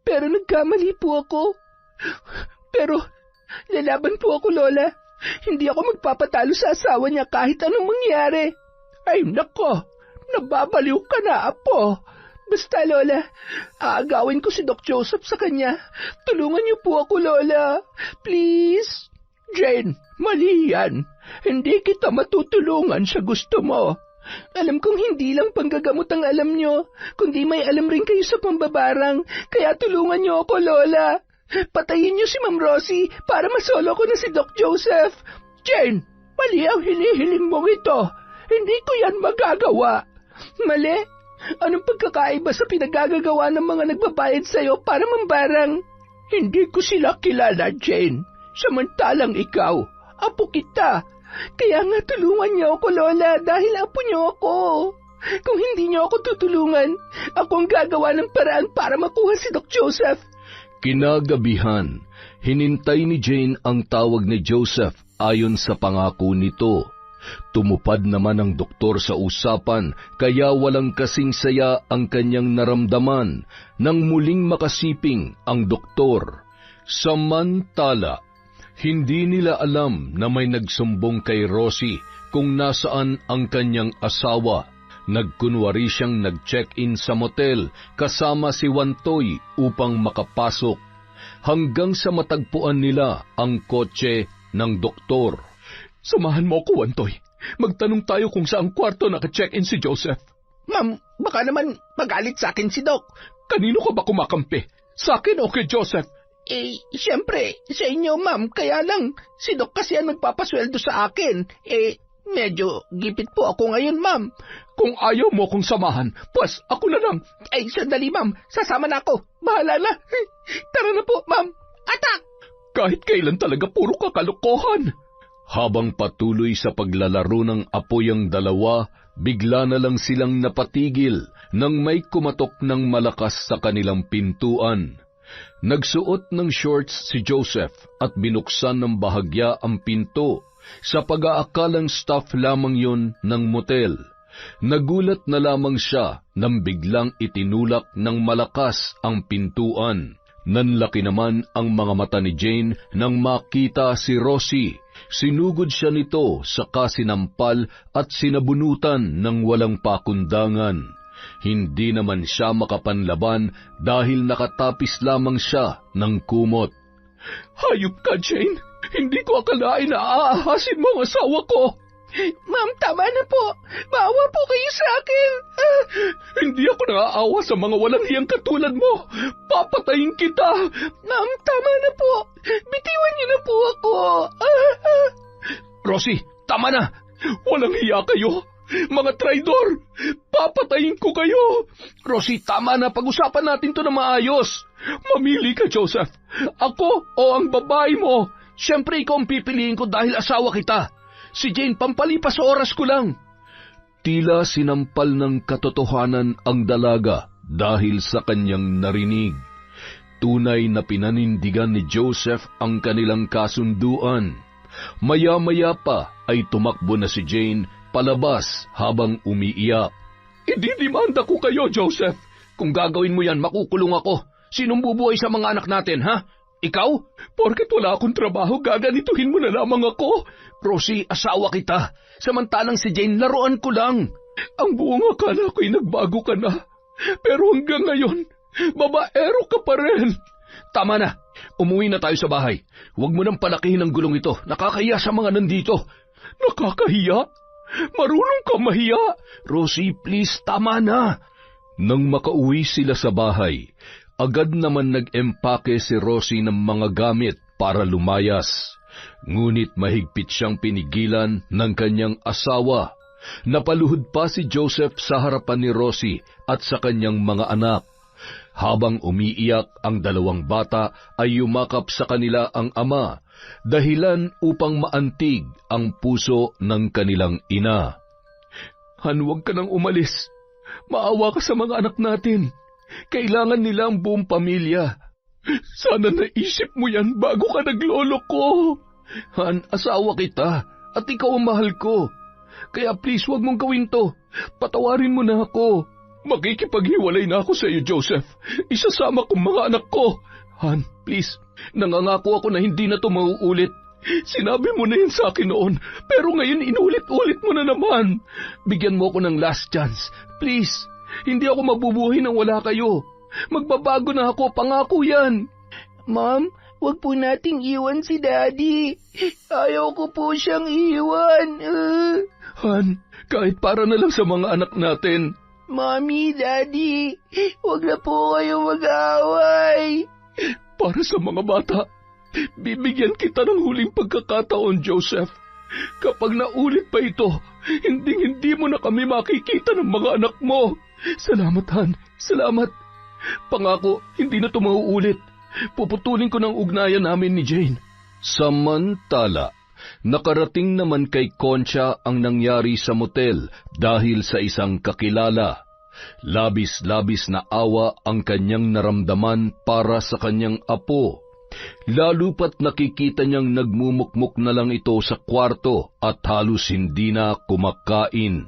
pero nagkamali po ako. Pero lalaban po ako, Lola. Hindi ako magpapatalo sa asawa niya kahit anong mangyari. Ay nako, nababaliw ka na, Apo. Basta, Lola, aagawin ko si Doc Joseph sa kanya. Tulungan niyo po ako, Lola. Please. Jane, mali yan. Hindi kita matutulungan sa gusto mo. Alam kong hindi lang panggagamot ang alam niyo, kundi may alam rin kayo sa pambabarang. Kaya tulungan niyo ako, Lola. Patayin niyo si Ma'am Rosie para masolo ko na si Doc Joseph. Jane, mali ang hinihiling mong ito. Hindi ko yan magagawa. Mali? Anong pagkakaiba sa pinagagagawa ng mga nagbabayad sa'yo para mambarang? Hindi ko sila kilala, Jane. Samantalang ikaw, apo kita. Kaya nga tulungan niyo ako, Lola, dahil apo niyo ako. Kung hindi niyo ako tutulungan, ako ang gagawa ng paraan para makuha si Doc Joseph. Kinagabihan, hinintay ni Jane ang tawag ni Joseph ayon sa pangako nito. Tumupad naman ang doktor sa usapan, kaya walang kasing saya ang kanyang naramdaman nang muling makasiping ang doktor. Samantala, hindi nila alam na may nagsumbong kay Rosie kung nasaan ang kanyang asawa. Nagkunwari siyang nag-check-in sa motel kasama si Wantoy upang makapasok, hanggang sa matagpuan nila ang kotse ng doktor. Samahan mo ako, Wantoy. Magtanong tayo kung saang kwarto naka-check-in si Joseph. Ma'am, baka naman magalit sa akin si Doc. Kanino ka ba kumakampi? Sa akin o kay Joseph? Siyempre, sa inyo, ma'am. Kaya lang, si Doc kasi ang nagpapasweldo sa akin. Medyo gipit po ako ngayon, ma'am. Kung ayaw mo kong samahan, pues ako na lang. Sandali, ma'am. Sasama na ako. Bahala na. Tara na po, ma'am. Atak! Kahit kailan talaga puro kakalokohan. Habang patuloy sa paglalaro ng apoy ang dalawa, bigla na lang silang napatigil nang may kumatok ng malakas sa kanilang pintuan. Nagsuot ng shorts si Joseph at binuksan ng bahagya ang pinto sa pag-aakalang staff lamang yun ng motel. Nagulat na lamang siya nang biglang itinulak ng malakas ang pintuan. Nanlaki naman ang mga mata ni Jane nang makita si Rosie. Sinugod siya nito sa kasinampal at sinabunutan ng walang pakundangan. Hindi naman siya makapanlaban dahil nakatapis lamang siya ng kumot. Hayop ka, Jane! Hindi ko akalain na aahasin mo ang asawa ko! Ma'am, tama na po. Maawa po kayo sa akin. Hindi ako naaawa sa mga walang hiyang katulad mo. Papatayin kita. Ma'am, tama na po. Bitiwan niyo na po ako. Rosie, tama na. Walang hiya kayo. Mga traidor, papatayin ko kayo. Rosie, tama na. Pag-usapan natin to na maayos. Mamili ka, Joseph. Ako o ang babae mo? Siyempre ikaw ang pipiliin ko dahil asawa kita. Si Jane, pampalipas oras ko lang. Tila sinampal ng katotohanan ang dalaga dahil sa kanyang narinig. Tunay na pinanindigan ni Joseph ang kanilang kasunduan. Maya-maya pa ay tumakbo na si Jane palabas habang umiiyak. Ididimanda ko kayo, Joseph. Kung gagawin mo yan, makukulong ako. Sinong bubuhay sa mga anak natin, ha? Ikaw? Porket wala akong trabaho, gaganituhin mo na lamang ako. Rosie, asawa kita. Samantalang si Jane, laruan ko lang. Ang buong akala ko'y nagbago ka na. Pero hanggang ngayon, babaero ka pa rin. Tama na. Umuwi na tayo sa bahay. Huwag mo nang palakihin ang gulong ito. Nakakahiya sa mga nandito. Nakakahiya? Marunong ka mahiya. Rosie, please, tama na. Nang makauwi sila sa bahay, agad naman nag-empake si Rosie ng mga gamit para lumayas. Ngunit mahigpit siyang pinigilan ng kanyang asawa. Napaluhod pa si Joseph sa harapan ni Rosie at sa kanyang mga anak. Habang umiiyak ang dalawang bata ay yumakap sa kanila ang ama, dahilan upang maantig ang puso ng kanilang ina. Han, huwag ka nang umalis. Maawa ka sa mga anak natin. Kailangan nila ang buong pamilya. Sana naisip mo yan bago ka naglolo ko. Han, asawa kita at ikaw ang mahal ko. Kaya please, huwag mong gawin to. Patawarin mo na ako. Makikipaghiwalay na ako sa iyo, Joseph. Isasama kong mga anak ko. Han, please, nangangako ako na hindi na to mauulit. Sinabi mo na yan sa akin noon, pero ngayon inulit-ulit mo na naman. Bigyan mo ako ng last chance. Please, hindi ako mabubuhay nang wala kayo. Magbabago na ako, pangako yan. Ma'am, wag po nating iwan si Daddy. Ayaw ko po siyang iwan. Han, kahit para na lang sa mga anak natin. Mommy, Daddy, wag na po kayo mag-away. Para sa mga bata, bibigyan kita ng huling pagkakataon, Joseph. Kapag naulit pa ito, hindi mo na kami makikita ng mga anak mo. Salamat, Han. Salamat. Pangako, hindi na ito mauulit. Puputulin ko ng ugnayan namin ni Jane. Samantala, nakarating naman kay Concha ang nangyari sa motel dahil sa isang kakilala. Labis-labis na awa ang kanyang naramdaman para sa kanyang apo. Lalo pat nakikita niyang nagmumukmuk na lang ito sa kwarto at halos hindi na kumakain.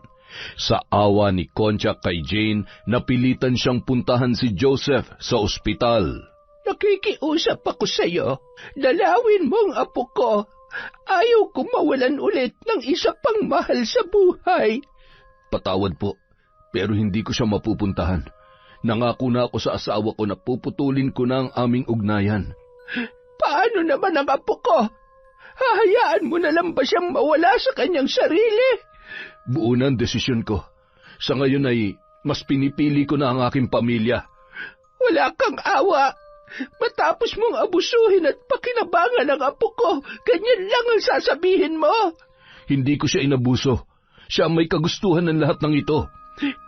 Sa awa ni Concha kay Jane, napilitan siyang puntahan si Joseph sa ospital. Nakikiusap ako sa iyo. Dalawin mo ang apo ko. Ayaw ko mawalan ulit ng isa pang mahal sa buhay. Patawad po, pero hindi ko siya mapupuntahan. Nangako na ako sa asawa ko na puputulin ko na ang aming ugnayan. Paano naman ang apo ko? Hahayaan mo na lang ba siyang mawala sa kanyang sarili? Buo na ang desisyon ko. Sa ngayon ay mas pinipili ko na ang aking pamilya. Wala kang awa. Matapos mong abusuhin at pakinabangan ang apo ko, ganyan lang ang sasabihin mo. Hindi ko siya inabuso. Siya may kagustuhan ng lahat ng ito.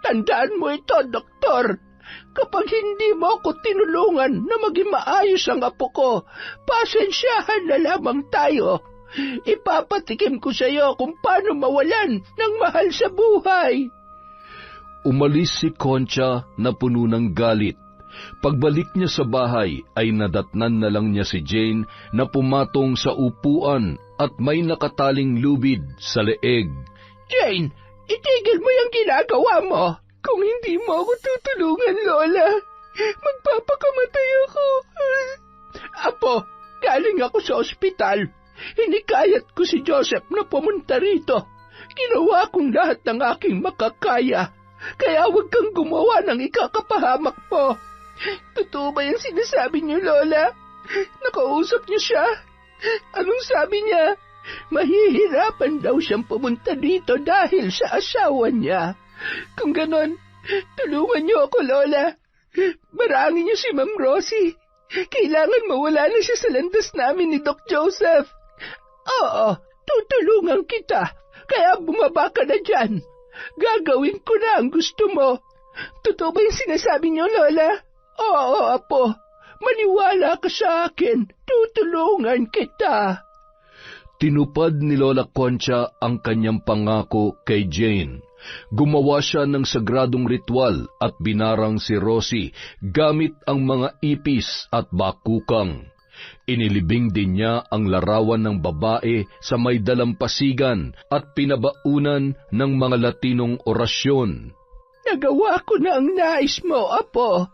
Tandaan mo ito, Doktor. Kapag hindi mo ako tinulungan na maging maayos ang apo ko, pasensyahan na lamang tayo. Ipapatikim ko sa iyo kung paano mawalan ng mahal sa buhay. Umalis si Concha na puno ng galit. Pagbalik niya sa bahay ay nadatnan na lang niya si Jane na pumatong sa upuan at may nakataling lubid sa leeg. Jane, itigil mo yung ginagawa mo. Kung hindi mo ako tutulungan, Lola, magpapakamatay ako. Apo, galing ako sa ospital. Hinikayat ko si Joseph na pumunta rito. Ginawa kong lahat ng aking makakaya. Kaya huwag kang gumawa ng ikakapahamak mo. Totoo ba yung sinasabi niyo, Lola? Nakausap niyo siya? Anong sabi niya? Mahihirapan daw siyang pumunta dito dahil sa asawa niya. Kung ganon, tulungan niyo ako, Lola. Barangin niyo si Ma'am Rosie. Kailangan mawala na siya sa landas namin ni Doc Joseph. Oo, tutulungan kita. Kaya bumaba ka na dyan. Gagawin ko na ang gusto mo. Totoo ba yung sinasabi niyo, Lola? Oo, Apo. Maniwala ka sa akin. Tutulungan kita. Tinupad ni Lola Concha ang kanyang pangako kay Jane. Gumawa siya ng sagradong ritual at binarang si Rosie gamit ang mga ipis at bakukang. Inilibing din niya ang larawan ng babae sa may dalampasigan at pinabaunan ng mga Latinong orasyon. Nagawa ko na ang nais mo, Apo.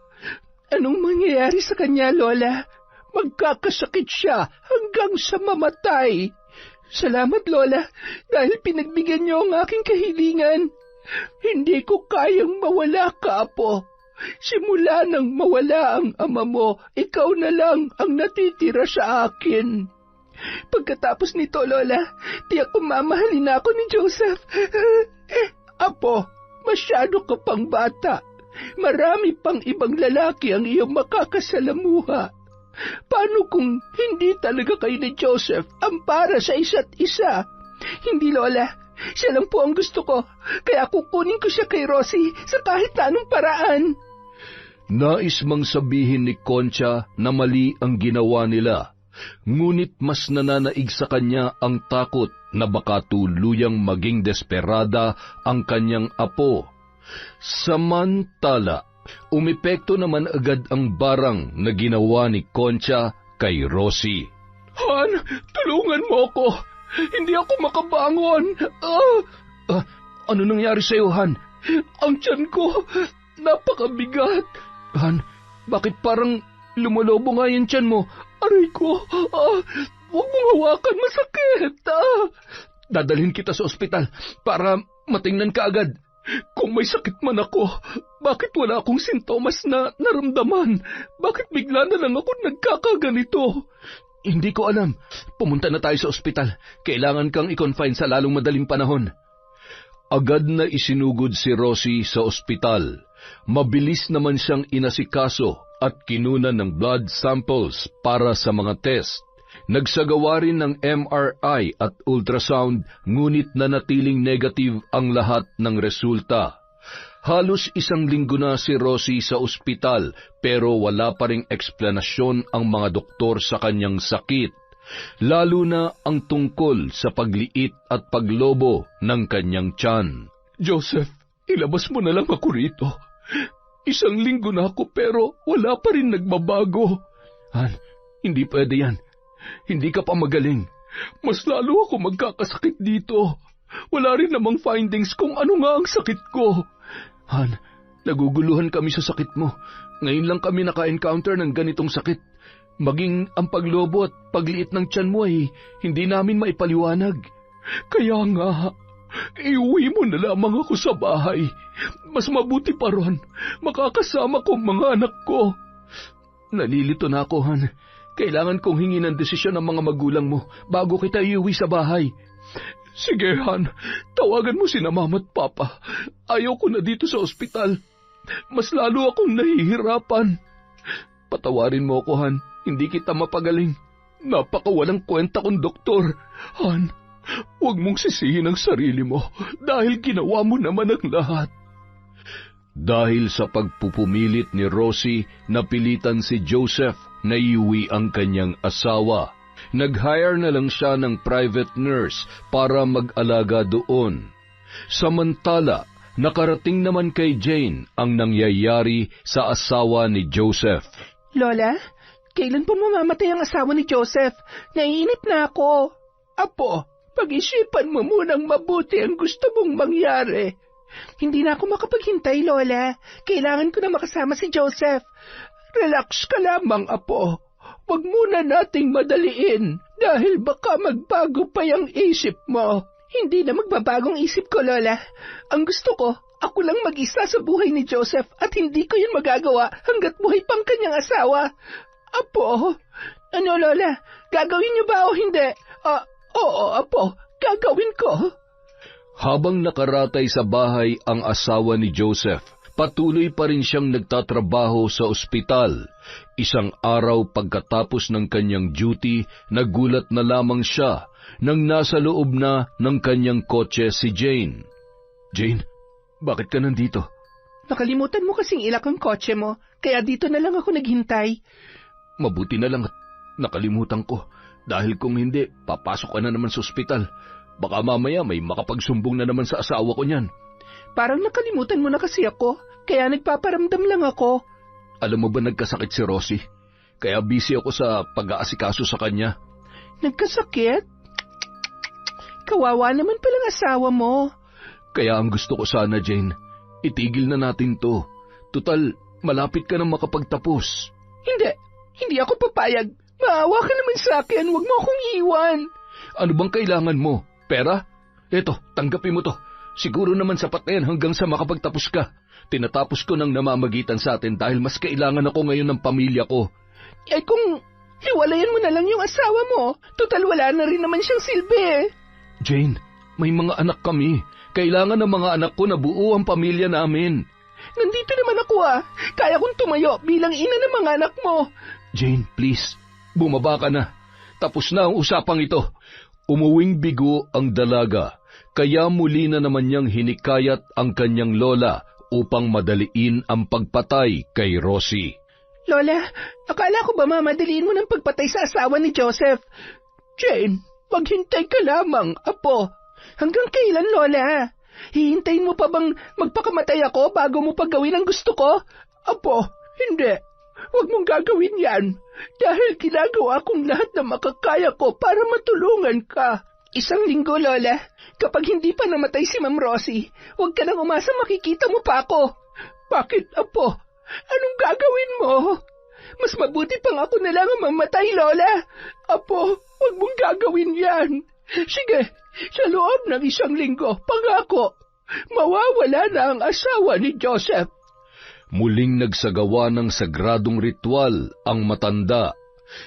Anong mangyayari sa kanya, Lola? Magkakasakit siya hanggang sa mamatay. Salamat, Lola, dahil pinagbigyan niyo ang aking kahilingan. Hindi ko kayang mawala ka, Apo. Simula nang mawala ang ama mo, ikaw na lang ang natitira sa akin. Pagkatapos nito, Lola, tiyak ko mamahalin na ako ni Joseph. Apo, masyado ka pang bata. Marami pang ibang lalaki ang iyong makakasalamuha. Paano kung hindi talaga kayo ni Joseph ang para sa isa't isa? Hindi, Lola. Siya lang po ang gusto ko. Kaya kukunin ko siya kay Rosie sa kahit anong paraan. Nais mang sabihin ni Concha na mali ang ginawa nila. Ngunit mas nananaig sa kanya ang takot na baka tuluyang maging desperada ang kanyang apo. Samantala, umepekto naman agad ang barang na ginawa ni Concha kay Rosie. Han, tulungan mo ako. Hindi ako makabangon. Ano nangyari sa'yo, Han? Ang tiyan ko, napakabigat. Han, bakit parang lumalobo nga yung tiyan mo? Aray ko, huwag mong hawakan, masakit. Dadalhin kita sa ospital para matingnan ka agad. Kung may sakit man ako, bakit wala akong sintomas na naramdaman? Bakit bigla na lang ako nagkakaganito? Hindi ko alam. Pumunta na tayo sa ospital. Kailangan kang i-confine sa lalong madaling panahon. Agad na isinugod si Rosie sa ospital. Mabilis naman siyang inasikaso at kinunan ng blood samples para sa mga test. Nagsagawa rin ng MRI at ultrasound, ngunit nanatiling negative ang lahat ng resulta. Halos 1 linggo na si Rosie sa ospital, pero wala pa ring eksplanasyon ang mga doktor sa kanyang sakit, lalo na ang tungkol sa pagliit at paglobo ng kanyang tiyan. Joseph, ilabas mo na lang ako rito. 1 linggo na ako pero wala pa rin nagbabago. Han, hindi pwede yan. Hindi ka pa magaling. Mas lalo ako magkakasakit dito. Wala rin namang findings kung ano nga ang sakit ko. Han, naguguluhan kami sa sakit mo. Ngayon lang kami naka-encounter ng ganitong sakit. Maging ang paglobo at pagliit ng tiyan mo ay hindi namin maipaliwanag. Kaya nga, iuwi mo na lamang ako sa bahay. Mas mabuti pa ron, makakasama ko mga anak ko. Nalilito na ako, Han. Kailangan kong hingin ang desisyon ng mga magulang mo bago kita iuwi sa bahay. Sige, Han. Tawagan mo sina Mama at Papa. Ayaw ko na dito sa ospital. Mas lalo akong nahihirapan. Patawarin mo ako, Han. Hindi kita mapagaling. Napakawalang kwenta kong doktor. Han, huwag mong sisihin ang sarili mo dahil ginawa mo naman ang lahat. Dahil sa pagpupumilit ni Rosie, napilitan si Joseph na iuwi ang kanyang asawa. Nag-hire na lang siya ng private nurse para mag-alaga doon. Samantala, nakarating naman kay Jane ang nangyayari sa asawa ni Joseph. Lola, kailan po mamamatay ang asawa ni Joseph? Naiinip na ako. Apo, pag-isipan mo munang mabuti ang gusto mong mangyari. Hindi na ako makapaghintay, Lola. Kailangan ko na makasama si Joseph. Relax ka lamang, Apo. Huwag muna nating madaliin dahil baka magbago pa yung isip mo. Hindi na magbabagong isip ko, Lola. Ang gusto ko, ako lang mag-isa sa buhay ni Joseph at hindi ko yun magagawa hanggat buhay pang kanyang asawa. Apo, ano, Lola? Gagawin niyo ba o hindi? Oo, Apo. Gagawin ko. Habang nakaratay sa bahay ang asawa ni Joseph, patuloy pa rin siyang nagtatrabaho sa ospital. Isang araw pagkatapos ng kanyang duty, nagulat na lamang siya nang nasa loob na ng kanyang kotse si Jane. Jane, bakit ka nandito? Nakalimutan mo kasing ilak ang kotse mo, kaya dito na lang ako naghintay. Mabuti na lang at nakalimutan ko. Dahil kung hindi, papasok ka na naman sa ospital. Baka mamaya may makapagsumbong na naman sa asawa ko niyan. Parang nakalimutan mo na kasi ako, kaya nagpaparamdam lang ako. Alam mo ba nagkasakit si Rosie? Kaya busy ako sa pag-aasikaso sa kanya. Nagkasakit? Kawawa naman palang asawa mo. Kaya ang gusto ko sana, Jane, itigil na natin to. Tutal, malapit ka nang makapagtapos. Hindi ako papayag. Maawa ka naman sa akin, huwag mo akong iwan. Ano bang kailangan mo? Pera? Eto, tanggapin mo to. Siguro naman sapat na yan hanggang sa makapagtapos ka. Tinatapos ko nang namamagitan sa atin dahil mas kailangan ako ngayon ng pamilya ko. Eh kung hiwalayan mo na lang yung asawa mo, total wala na rin naman siyang silbi. Jane, may mga anak kami. Kailangan ng mga anak ko na buo ang pamilya namin. Nandito naman ako Kaya kong tumayo bilang ina ng mga anak mo. Jane, please. Bumaba ka na. Tapos na ang usapang ito. Umuwing bigo ang dalaga, kaya muli na naman niyang hinikayat ang kanyang lola upang madaliin ang pagpatay kay Rosie. Lola, akala ko ba mamadaliin mo ng pagpatay sa asawa ni Joseph? Jane, maghintay ka lamang, Apo. Hanggang kailan, Lola? Hihintayin mo pa bang magpakamatay ako bago mo paggawin ang gusto ko? Apo, hindi. Huwag mong gagawin yan. Dahil ginagawa kong lahat na makakaya ko para matulungan ka. 1 linggo, Lola. Kapag hindi pa namatay si Ma'am Rosie, huwag ka nang umasa makikita mo pa ako. Bakit, Apo? Anong gagawin mo? Mas mabuti pang ako na lang ang mamatay, Lola. Apo, huwag mong gagawin yan. Sige, sa loob ng 1 linggo, pangako, mawawala na ang asawa ni Joseph. Muling nagsagawa ng sagradong ritual ang matanda.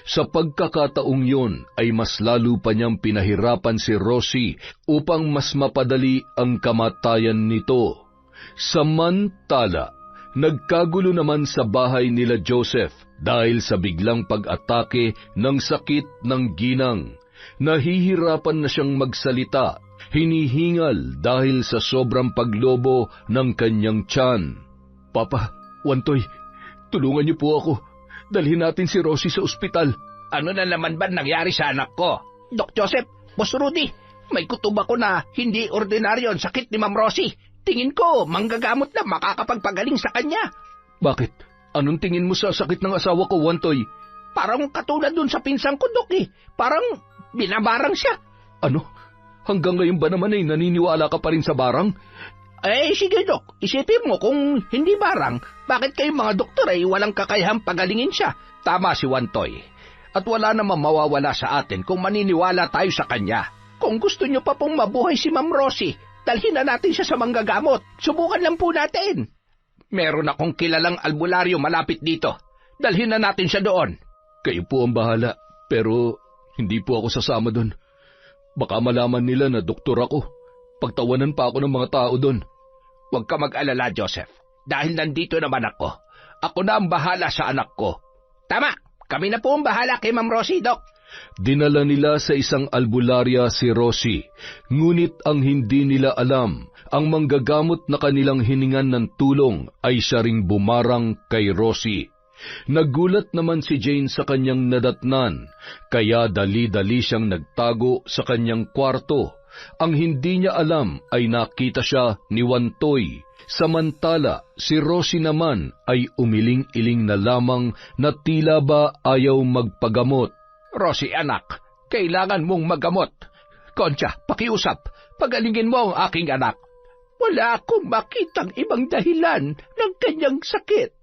Sa pagkakataong yun ay mas lalo pa niyang pinahirapan si Rosie upang mas mapadali ang kamatayan nito. Samantala, nagkagulo naman sa bahay nila Joseph dahil sa biglang pag-atake ng sakit ng ginang. Nahihirapan na siyang magsalita, hinihingal dahil sa sobrang paglobo ng kanyang tiyan. Papa, Wantoy, tulungan niyo po ako. Dalhin natin si Rosie sa ospital. Ano na naman ba nangyari sa anak ko? Doc Joseph, Boss Rudy, may kutob ako na hindi ordinaryo ang sakit ni Ma'am Rosie. Tingin ko, manggagamot na makakapagpagaling sa kanya. Bakit? Anong tingin mo sa sakit ng asawa ko, Wantoy? Parang katulad dun sa pinsang ko, Doc Parang binabarang siya. Ano? Hanggang ngayon ba naman ay naniniwala ka pa rin sa barang? Sige, Dok. Isipin mo kung hindi barang, bakit kayong mga doktor ay walang kakayahang pagalingin siya? Tama si Wantoy. At wala namang mawawala sa atin kung maniniwala tayo sa kanya. Kung gusto niyo pa pong mabuhay si Ma'am Rosie, dalhin na natin siya sa manggagamot. Subukan lang po natin. Meron akong kilalang albularyo malapit dito. Dalhin na natin siya doon. Kayo po ang bahala, pero hindi po ako sasama doon. Baka malaman nila na doktor ako. Pagtawanan pa ako ng mga tao doon. Huwag ka mag-alala, Joseph. Dahil nandito naman ako. Ako na ang bahala sa anak ko. Tama! Kami na po ang bahala kay Ma'am Rosie, Doc. Dinala nila sa isang albularya si Rosie. Ngunit ang hindi nila alam, ang manggagamot na kanilang hiningan ng tulong ay siya ring bumarang kay Rosie. Nagulat naman si Jane sa kanyang nadatnan, kaya dali-dali siyang nagtago sa kanyang kwarto. Ang hindi niya alam ay nakita siya ni Wantoy. Samantala, si Rosie naman ay umiling-iling na lamang na tila ba ayaw magpagamot. Rosie anak, kailangan mong magamot. Concha, pakiusap, pagalingin mo ang aking anak. Wala akong makitang ibang dahilan ng kanyang sakit.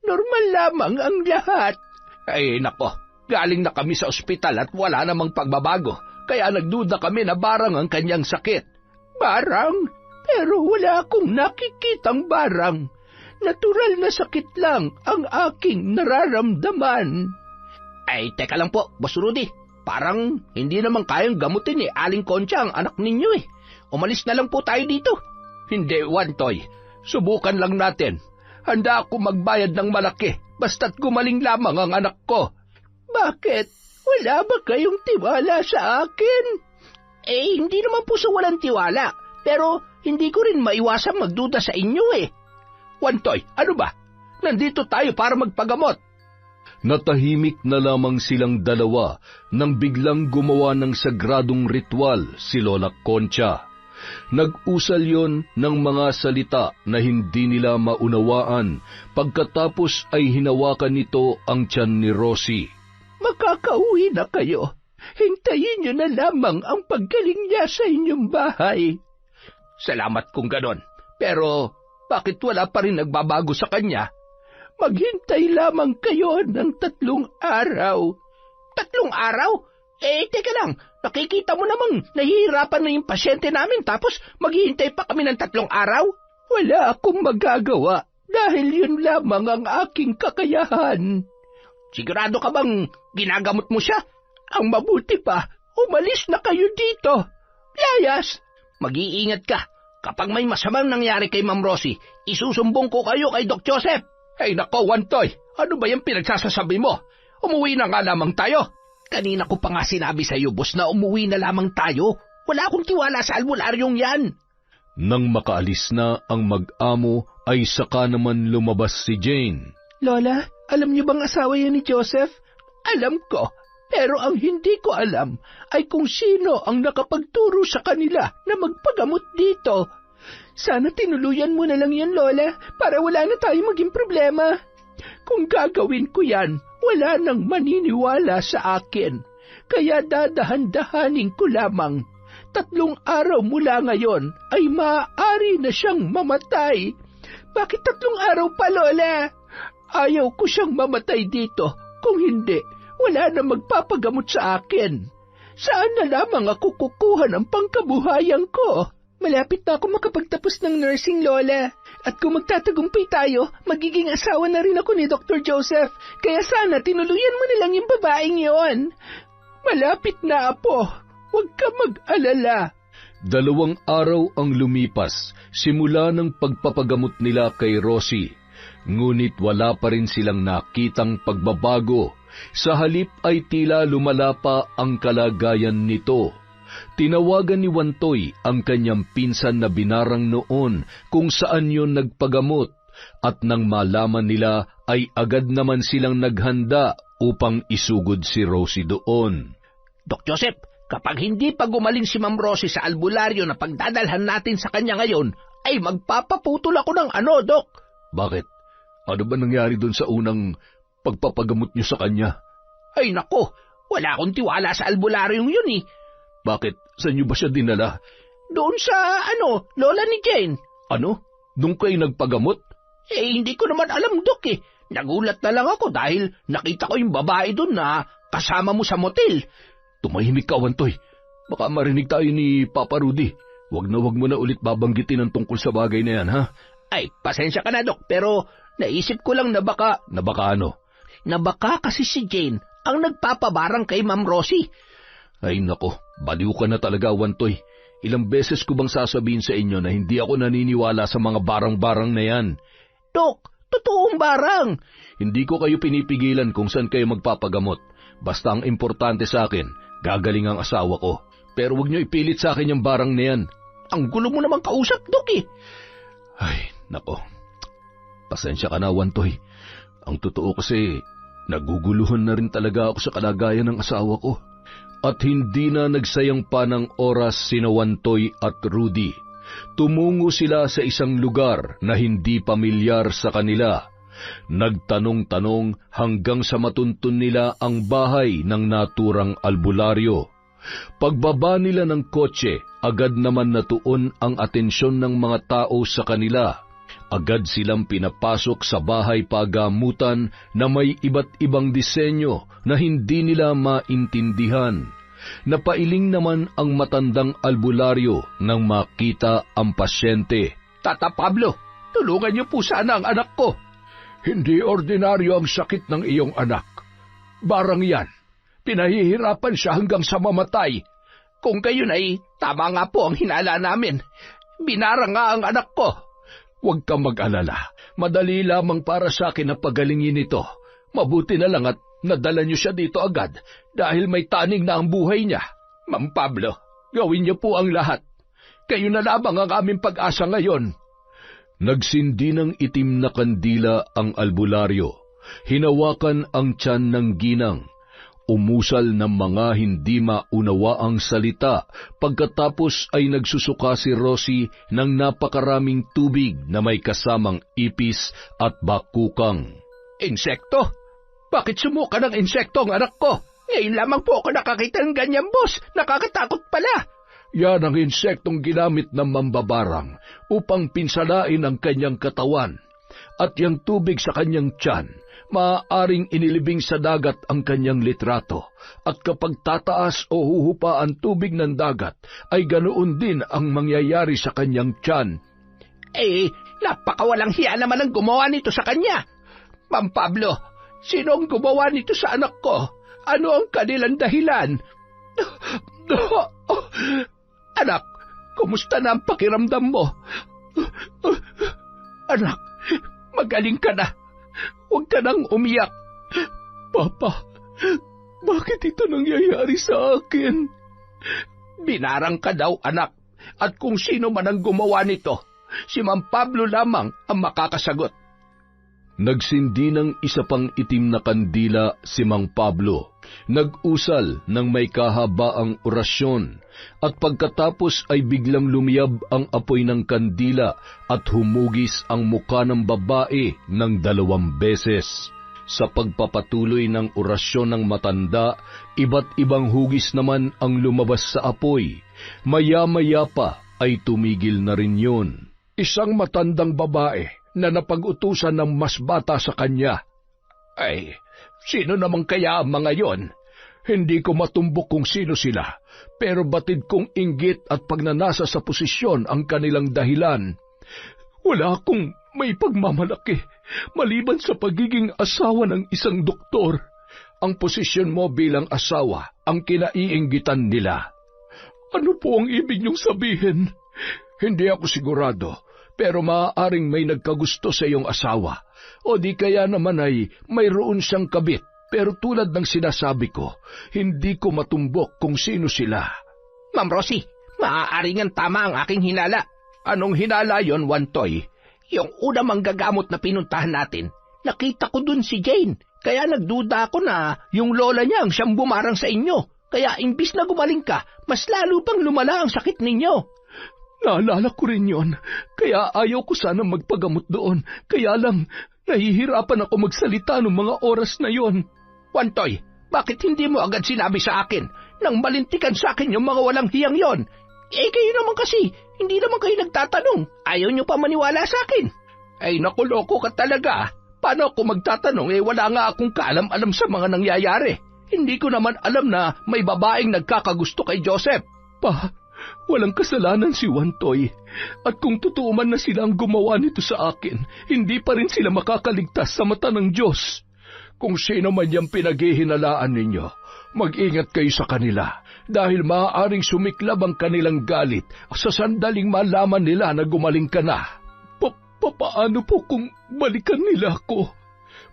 Normal lamang ang lahat. Ay nako, galing na kami sa ospital at wala namang pagbabago. Kaya nagduda kami na barang ang kanyang sakit. Barang? Pero wala akong nakikitang barang. Natural na sakit lang ang aking nararamdaman. Ay, teka lang po, Boss Rudy. Parang hindi naman kayang gamutin Aling Concha ang anak ninyo Umalis na lang po tayo dito. Hindi, Wantoy. Subukan lang natin. Handa ako magbayad ng malaki, basta't gumaling lamang ang anak ko. Bakit? Wala ba kayong tiwala sa akin? Hindi naman po sa walang tiwala, pero hindi ko rin maiwasang magduda sa inyo Wantoy, ano ba? Nandito tayo para magpagamot. Natahimik na lamang silang dalawa nang biglang gumawa ng sagradong ritual si Lola Concha. Nag-usal yon ng mga salita na hindi nila maunawaan, pagkatapos ay hinawakan nito ang tiyan ni Rosie. Makakauwi na kayo. Hintayin niyo na lamang ang paggaling niya sa inyong bahay. Salamat kung ganon. Pero bakit wala pa rin nagbabago sa kanya? Maghintay lamang kayo ng 3 araw. 3 araw? Teka lang. Nakikita mo namang nahihirapan na yung pasyente namin tapos maghihintay pa kami ng 3 araw? Wala akong magagawa dahil yun lamang ang aking kakayahan. Sigurado ka bang ginagamot mo siya? Ang mabuti pa, umalis na kayo dito. Layas! Mag-iingat ka. Kapag may masamang nangyari kay Ma'am Rosie, isusumbong ko kayo kay Doc Joseph. Ay nako, Wantoy, ano ba yung pinagsasasabi mo? Umuwi na nga lamang tayo. Kanina ko pa nga sinabi sa iyo, boss, na umuwi na lamang tayo. Wala akong tiwala sa albularyong yan. Nang makaalis na ang mag-amo, ay saka naman lumabas si Jane. Lola, alam niyo bang asawa yan ni Joseph? Alam ko, pero ang hindi ko alam ay kung sino ang nakapagturo sa kanila na magpagamot dito. Sana tinuluyan mo na lang yan, Lola, para wala na tayo maging problema. Kung gagawin ko yan, wala nang maniniwala sa akin. Kaya dadahan-dahanin ko lamang. 3 araw mula ngayon ay maaari na siyang mamatay. Bakit 3 araw pa, Lola? Ayaw ko siyang mamatay dito. Kung hindi, wala na magpapagamot sa akin. Saan na lamang ako kukuha ng pangkabuhayan ko? Malapit na ako makapagtapos ng nursing, Lola. At kung magtatagumpay tayo, magiging asawa na rin ako ni Dr. Joseph. Kaya sana tinuluyan mo na lang yung babaeng yon. Malapit na, Apo. Huwag ka mag-alala. 2 araw ang lumipas simula ng pagpapagamot nila kay Rosie. Ngunit wala pa rin silang nakitang pagbabago. Sa halip ay tila lumala pa ang kalagayan nito. Tinawagan ni Wantoy ang kanyang pinsan na binarang noon kung saan yon nagpagamot, at nang malaman nila ay agad naman silang naghanda upang isugod si Rosie doon. Doc Joseph, kapag hindi pa gumaling si Ma'am Rosie sa albularyo na pagdadalhan natin sa kanya ngayon, ay magpapaputol ako ng ano, Doc? Bakit? Ano ba nangyari doon sa unang pagpapagamot niyo sa kanya? Ay nako, wala akong tiwala sa albularyong yun Bakit? Saan niyo ba siya dinala? Doon sa, lola ni Jane. Ano? Doon kayo nagpagamot? Hindi ko naman alam, Doc Nagulat na lang ako dahil nakita ko yung babae doon na kasama mo sa motel. Tumahimik ka, Wantoy. Baka marinig tayo ni Papa Rudy. Wag mo na ulit babanggitin ang tungkol sa bagay na yan, ha? Ay, pasensya ka na, Doc, pero naisip ko lang na baka... Na baka ano? Na baka kasi si Jane ang nagpapabarang kay Ma'am Rosie. Ay nako, baliw ka na talaga, Wantoy. Ilang beses ko bang sasabihin sa inyo na hindi ako naniniwala sa mga barang-barang na yan? Dok, totoong barang. Hindi ko kayo pinipigilan kung saan kayo magpapagamot. Basta ang importante sa akin, gagaling ang asawa ko. Pero huwag niyo ipilit sa akin yung barang na yan. Ang gulo mo naman kausap, Dok Ay, nako. Pasensya ka na, Wantoy. Ang totoo kasi, naguguluhan na rin talaga ako sa kalagayan ng asawa ko. At hindi na nagsayang pa ng oras sina Wantoy at Rudy. Tumungo sila sa isang lugar na hindi pamilyar sa kanila. Nagtanong-tanong hanggang sa matuntun nila ang bahay ng naturang albularyo. Pagbaba nila ng kotse, agad naman natuon ang atensyon ng mga tao sa kanila. Agad silang pinapasok sa bahay pagamutan na may iba't ibang disenyo na hindi nila maintindihan. Napailing naman ang matandang albularyo nang makita ang pasyente. Tata Pablo, tulungan niyo po sana ang anak ko. Hindi ordinaryo ang sakit ng iyong anak. Barang yan. Pinahihirapan siya hanggang sa mamatay. Kung gayon ay tama nga po ang hinala namin. Binara nga ang anak ko. Huwag kang mag-alala. Madali lamang para sa akin na pagalingin ito. Mabuti na lang at nadala niyo siya dito agad dahil may taning na ang buhay niya. Ma'am Pablo, gawin niyo po ang lahat. Kayo na lamang ang aming pag-asa ngayon. Nagsindi ng itim na kandila ang albularyo. Hinawakan ang tiyan ng ginang. Umusal ng mga hindi maunawaang salita. Pagkatapos ay nagsusuka si Rosie ng napakaraming tubig na may kasamang ipis at bakukang. Insekto? Bakit sumuka ng insekto ang anak ko? Ngayon lamang po ako nakakita ng ganyan, boss. Nakakatakot pala. Yan ang insektong ginamit ng mambabarang upang pinsalain ang kanyang katawan. At yung tubig sa kanyang tiyan, maaaring inilibing sa dagat ang kanyang litrato, at kapag tataas o huhupa ang tubig ng dagat, ay ganoon din ang mangyayari sa kanyang tiyan. Napakawalang hiya naman ang gumawa nito sa kanya. Ma'am Pablo, sino ang gumawa nito sa anak ko? Ano ang kanilang dahilan? Anak, kumusta na ang pakiramdam mo? Anak, magaling ka na. Huwag ka nang umiyak. Papa, bakit ito nangyayari sa akin? Binarang ka daw, anak. At kung sino man ang gumawa nito, si Ma'am Pablo lamang ang makakasagot. Nagsindi ng isa pang itim na kandila si Mang Pablo. Nag-usal ng may kahabaang orasyon, at pagkatapos ay biglang lumiyab ang apoy ng kandila at humugis ang muka ng babae ng 2 beses. Sa pagpapatuloy ng orasyon ng matanda, iba't ibang hugis naman ang lumabas sa apoy. Maya-maya pa ay tumigil na rin yun. Isang matandang babae na napag-utusan ng mas bata sa kanya. Ay, sino naman kaya ang mga yon? Hindi ko matumbok kung sino sila, pero batid kong inggit at pagnanasa sa posisyon ang kanilang dahilan. Wala akong may pagmamalaki, maliban sa pagiging asawa ng isang doktor. Ang posisyon mo bilang asawa ang kinaiinggitan nila. Ano po ang ibig niyong sabihin? Hindi ako sigurado, pero maaaring may nagkagusto sa iyong asawa, o di kaya naman ay mayroon siyang kabit. Pero tulad ng sinasabi ko, hindi ko matumbok kung sino sila. Ma'am Rosie, maaari ngang tama ang aking hinala. Anong hinala yon, Wantoy? Yung una manggagamot na pinuntahan natin, nakita ko dun si Jane. Kaya nagduda ako na yung lola niya ang siyang bumarang sa inyo. Kaya imbis na gumaling ka, mas lalo pang lumala ang sakit ninyo. Naalala ko rin yon, kaya ayaw ko sana magpagamot doon. Kaya lang, nahihirapan ako magsalita ng mga oras na yon. Wantoy, bakit hindi mo agad sinabi sa akin nang malintikan sa akin yung mga walang hiyang yon? Kayo naman kasi, hindi naman kayo nagtatanong. Ayaw nyo pa maniwala sa akin. Ay nakuloko ka talaga. Paano ako magtatanong wala nga akong kaalam-alam sa mga nangyayari. Hindi ko naman alam na may babaeng nagkakagusto kay Joseph. Pa, walang kasalanan si Wantoy. At kung totoo man na sila ang gumawa nito sa akin, hindi pa rin sila makakaligtas sa mata ng Diyos. Kung sino man yung pinaghihinalaan ninyo, mag-ingat kayo sa kanila dahil maaaring sumiklab ang kanilang galit sa sandaling malaman nila na gumaling ka na. Paano po kung balikan nila ako?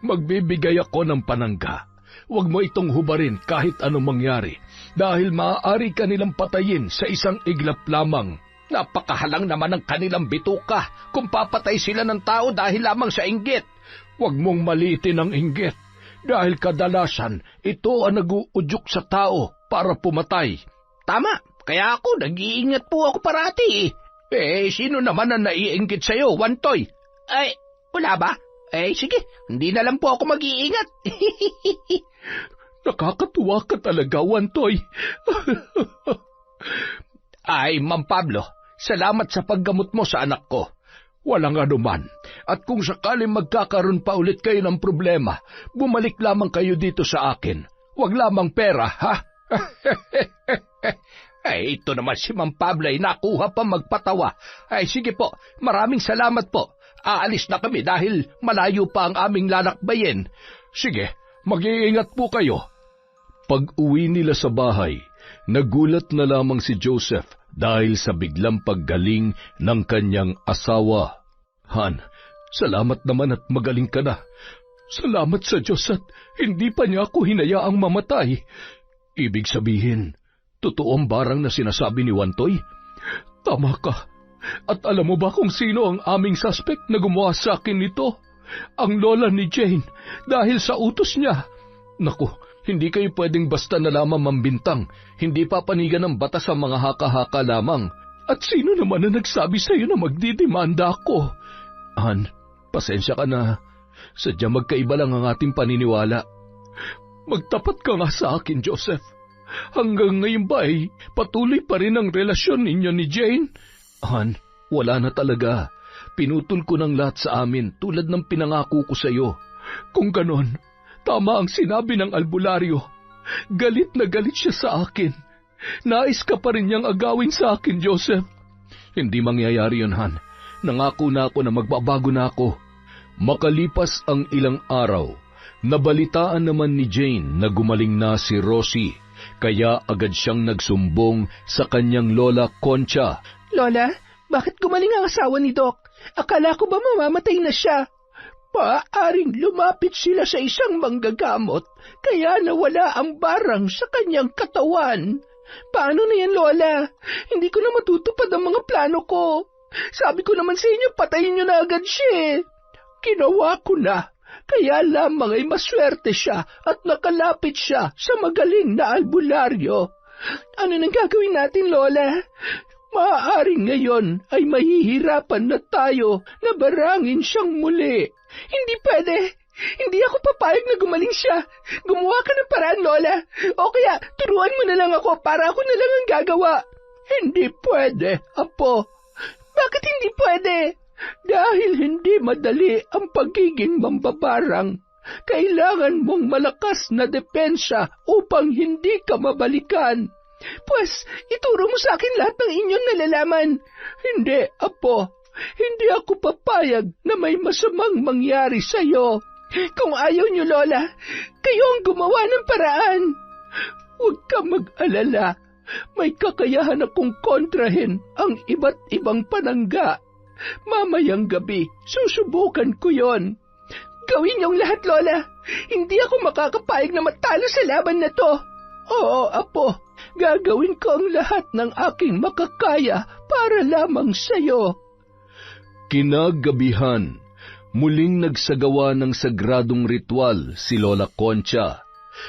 Magbibigay ako ng panangga. Huwag mo itong hubarin kahit anong mangyari dahil maaari kanilang patayin sa isang iglap lamang. Napakahalang naman ng kanilang bituka kung papatay sila ng tao dahil lamang sa inggit. Huwag mong maliitin ang inggit. Dahil kadalasan, ito ang nag-uudyok sa tao para pumatay. Tama, kaya ako, nag-iingat po ako parati. Sino naman ang naiinggit sa'yo, Wantoy? Ay, wala ba? Sige, hindi na lang po ako mag-iingat. Nakakatuwa ka talaga, Wantoy. Ay, Ma'am Pablo, salamat sa paggamot mo sa anak ko. Walang anuman. At kung sakaling magkakaroon pa ulit kayo ng problema, bumalik lamang kayo dito sa akin. Huwag lamang pera, ha? Ito naman si Ma'am Pablo ay nakuha pa magpatawa. Sige po, maraming salamat po. Aalis na kami dahil malayo pa ang aming lalakbayin. Sige, mag-iingat po kayo. Pag-uwi nila sa bahay, nagulat na lamang si Joseph dahil sa biglang paggaling ng kanyang asawa. Han, salamat naman at magaling ka na. Salamat sa Diyos at hindi pa niya ako hinayaang mamatay. Ibig sabihin, totoo ang barang na sinasabi ni Wantoy? Tama ka. At alam mo ba kung sino ang aming suspect na gumawa sa akin nito? Ang lola ni Jane, dahil sa utos niya. Naku, hindi kayo pwedeng basta na lamang mambintang. Hindi papanigan ng batas ang mga haka-haka lamang. At sino naman na nagsabi sa iyo na magdidemanda ako? Han, pasensya ka na. Sadyang magkaiba lang ang ating paniniwala. Magtapat ka nga sa akin, Joseph. Hanggang ngayon ba ay patuloy pa rin ang relasyon ninyo ni Jane? Han, wala na talaga. Pinutol ko ng lahat sa amin tulad ng pinangako ko sa iyo. Kung ganon, tama ang sinabi ng albularyo. Galit na galit siya sa akin. Nais ka pa rin niyang agawin sa akin, Joseph. Hindi mangyayari yun, Han. Nangako na ako na magbabago na ako. Makalipas ang ilang araw, nabalitaan naman ni Jane na gumaling na si Rosie, kaya agad siyang nagsumbong sa kanyang lola Concha. Lola, bakit gumaling ang asawa ni Doc? Akala ko ba mamamatay na siya? Paaaring lumapit sila sa isang manggagamot, kaya nawala ang barang sa kanyang katawan. Paano na yan, Lola? Hindi ko na matutupad ang mga plano ko. Sabi ko naman sa inyo, patayin niyo na agad siya. Ginawa ko na, kaya lamang ay maswerte siya at nakalapit siya sa magaling na albularyo. Ano nang gagawin natin, Lola? Maaaring ngayon ay mahihirapan na tayo na barangin siyang muli. Hindi pwede. Hindi ako papayag na gumaling siya. Gumawa ka ng paraan, Lola. O kaya turuan mo na lang ako para ako na lang ang gagawa. Hindi pwede, Apo. Bakit hindi pwede? Dahil hindi madali ang pagiging mambabarang. Kailangan mong malakas na depensa upang hindi ka mabalikan. Pues, ituro mo sa akin lahat ng inyong nalalaman. Hindi, Apo. Hindi ako papayag na may masamang mangyari sa'yo. Kung ayaw niyo, Lola, kayo ang gumawa ng paraan. Huwag ka mag-alala. May kakayahan akong kontrahin ang iba't ibang panangga. Mamayang gabi, susubukan ko yon. Gawin niyong lahat, Lola. Hindi ako makakapayag na matalo sa laban na to. Oo, Apo. Gagawin ko ang lahat ng aking makakaya para lamang sa'yo. Kinagabihan, muling nagsagawa ng sagradong ritual si Lola Concha.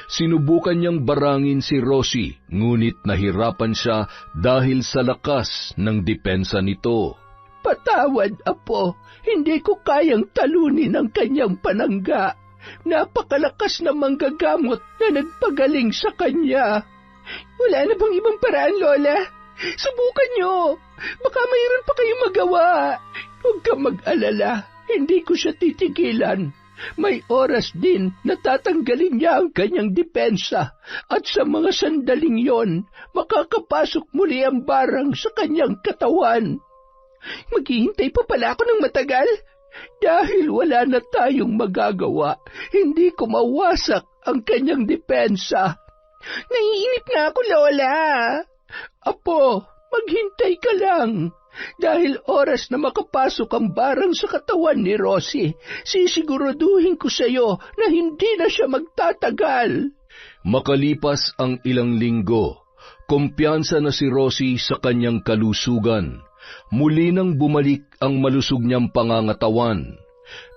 Sinubukan niyang barangin si Rosie, ngunit nahirapan siya dahil sa lakas ng depensa nito. Patawad, Apo. Hindi ko kayang talunin ang kanyang panangga. Napakalakas na manggagamot na nagpagaling sa kanya. Wala na bang ibang paraan, Lola? Subukan niyo. Baka mayroon pa kayong magawa. Huwag ka mag-alala. Hindi ko siya titigilan. May oras din na tatanggalin niya ang kanyang depensa. At sa mga sandaling yon, makakapasok muli ang barang sa kanyang katawan. Maghihintay pa pala ako ng matagal? Dahil wala na tayong magagawa, hindi ko mawasak ang kanyang depensa. Naiinip na ako, Lola. Apo, maghintay ka lang. Dahil oras na makapasok ang barang sa katawan ni Rosie, sisiguraduhin ko sa iyo na hindi na siya magtatagal. Makalipas ang ilang linggo, kumpiyansa na si Rosie sa kanyang kalusugan. Muli nang bumalik ang malusog niyang pangangatawan.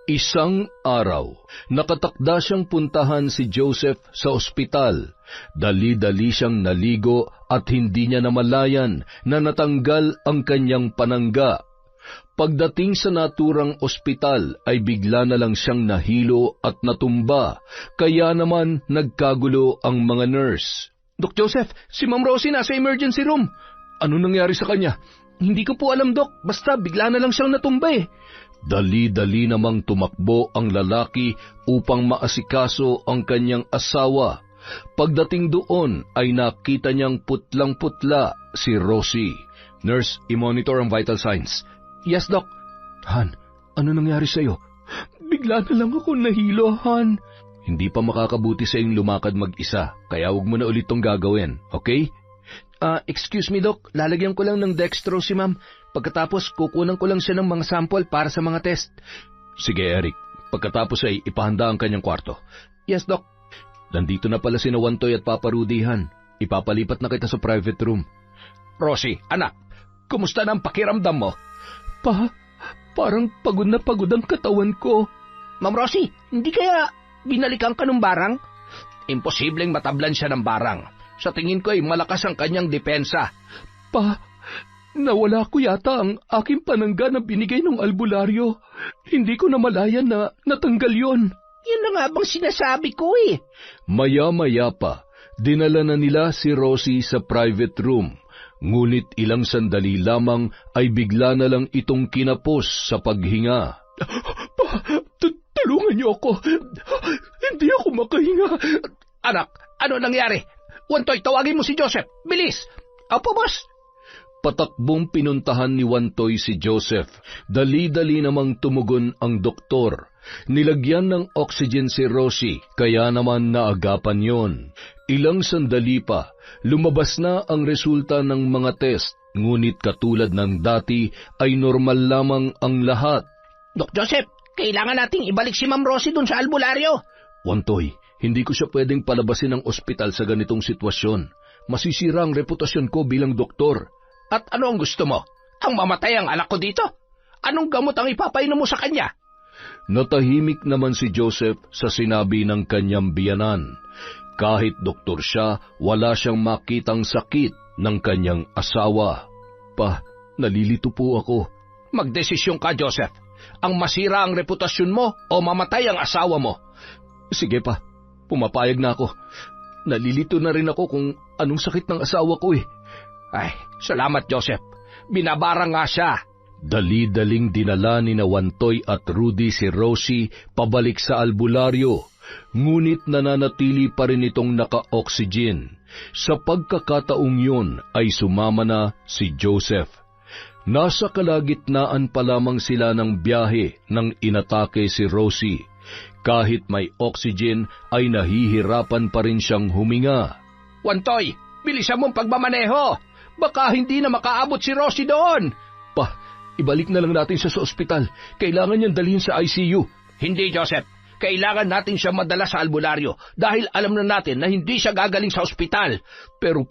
Isang araw, nakatakda siyang puntahan si Joseph sa ospital. Dali-dali siyang naligo at hindi niya namalayan na natanggal ang kanyang panangga. Pagdating sa naturang ospital ay bigla na lang siyang nahilo at natumba, kaya naman nagkagulo ang mga nurse. Doc Joseph, si Ma'am Rosie nasa emergency room. Ano nangyari sa kanya? Hindi ko po alam, Doc. Basta bigla na lang siyang natumba eh. Dali-dali namang tumakbo ang lalaki upang maasikaso ang kanyang asawa. Pagdating doon ay nakita niyang putlang-putla si Rosie. Nurse, i-monitor ang vital signs. Yes, Doc. Han, ano nangyari sa'yo? Bigla na lang ako nahilo, Han. Hindi pa makakabuti sa iyong lumakad mag-isa, kaya huwag mo na ulit tong gagawin, okay? Excuse me, Doc. Lalagyan ko lang ng dextrose si Ma'am. Pagkatapos, kukunan ko lang siya ng mga sample para sa mga test. Sige, Eric. Pagkatapos ay ipahanda ang kanyang kwarto. Yes, Doc. Nandito na pala si Wantoy at Papa Rudyhan. Ipapalipat na kita sa private room. Rosie, anak, kumusta na ang pakiramdam mo? Parang pagod na pagod ang katawan ko. Ma'am Rosie, hindi kaya binalikan ka ng barang? Imposibleng matablan siya ng barang. Sa tingin ko ay malakas ang kanyang depensa. Nawala ko yata ang aking panangga na binigay ng albularyo. Hindi ko namalayan na natanggal yon. Yan na nga bang sinasabi ko eh. Maya-maya pa, dinala na nila si Rosie sa private room. Ngunit ilang sandali lamang ay bigla na lang itong kinapos sa paghinga. Tulungan niyo ako. Hindi ako makahinga. Anak, ano nangyari? Wantoy, tawagin mo si Joseph. Bilis! Opo, boss. Patakbong pinuntahan ni Wantoy si Joseph. Dali-dali namang tumugon ang doktor. Nilagyan ng oxygen si Rosie, kaya naman naagapan yon. Ilang sandali pa, lumabas na ang resulta ng mga test. Ngunit katulad ng dati ay normal lamang ang lahat. Doc Joseph, kailangan nating ibalik si Ma'am Rosie dun sa albularyo. Wantoy, hindi ko siya pwedeng palabasin ng ospital sa ganitong sitwasyon. Masisira ang reputasyon ko bilang doktor. At ano ang gusto mo? Ang mamatay ang anak ko dito? Anong gamot ang ipapainom mo sa kanya? Natahimik naman si Joseph sa sinabi ng kanyang biyanan. Kahit doktor siya, wala siyang makitang sakit ng kanyang asawa. Nalilito po ako. Magdesisyon ka, Joseph. Ang masira ang reputasyon mo o mamatay ang asawa mo? Sige pa, pumapayag na ako. Nalilito na rin ako kung anong sakit ng asawa ko eh. Ay, salamat Joseph. Binabara nga siya. Dali-daling dinala ni Wantoy at Rudy si Rosie pabalik sa albularyo. Ngunit nananatili pa rin itong naka-oxygen. Sa pagkakataong yun ay sumama na si Joseph. Nasa kalagitnaan pa lamang sila ng biyahe nang inatake si Rosie. Kahit may oxygen ay nahihirapan pa rin siyang huminga. Wantoy, bilisan mong pagmamaneho. Baka hindi na makaabot si Rosie doon. Ibalik na lang natin siya sa ospital. Kailangan niyang dalhin sa ICU. Hindi, Joseph. Kailangan natin siya madala sa albularyo dahil alam na natin na hindi siya gagaling sa ospital. Pero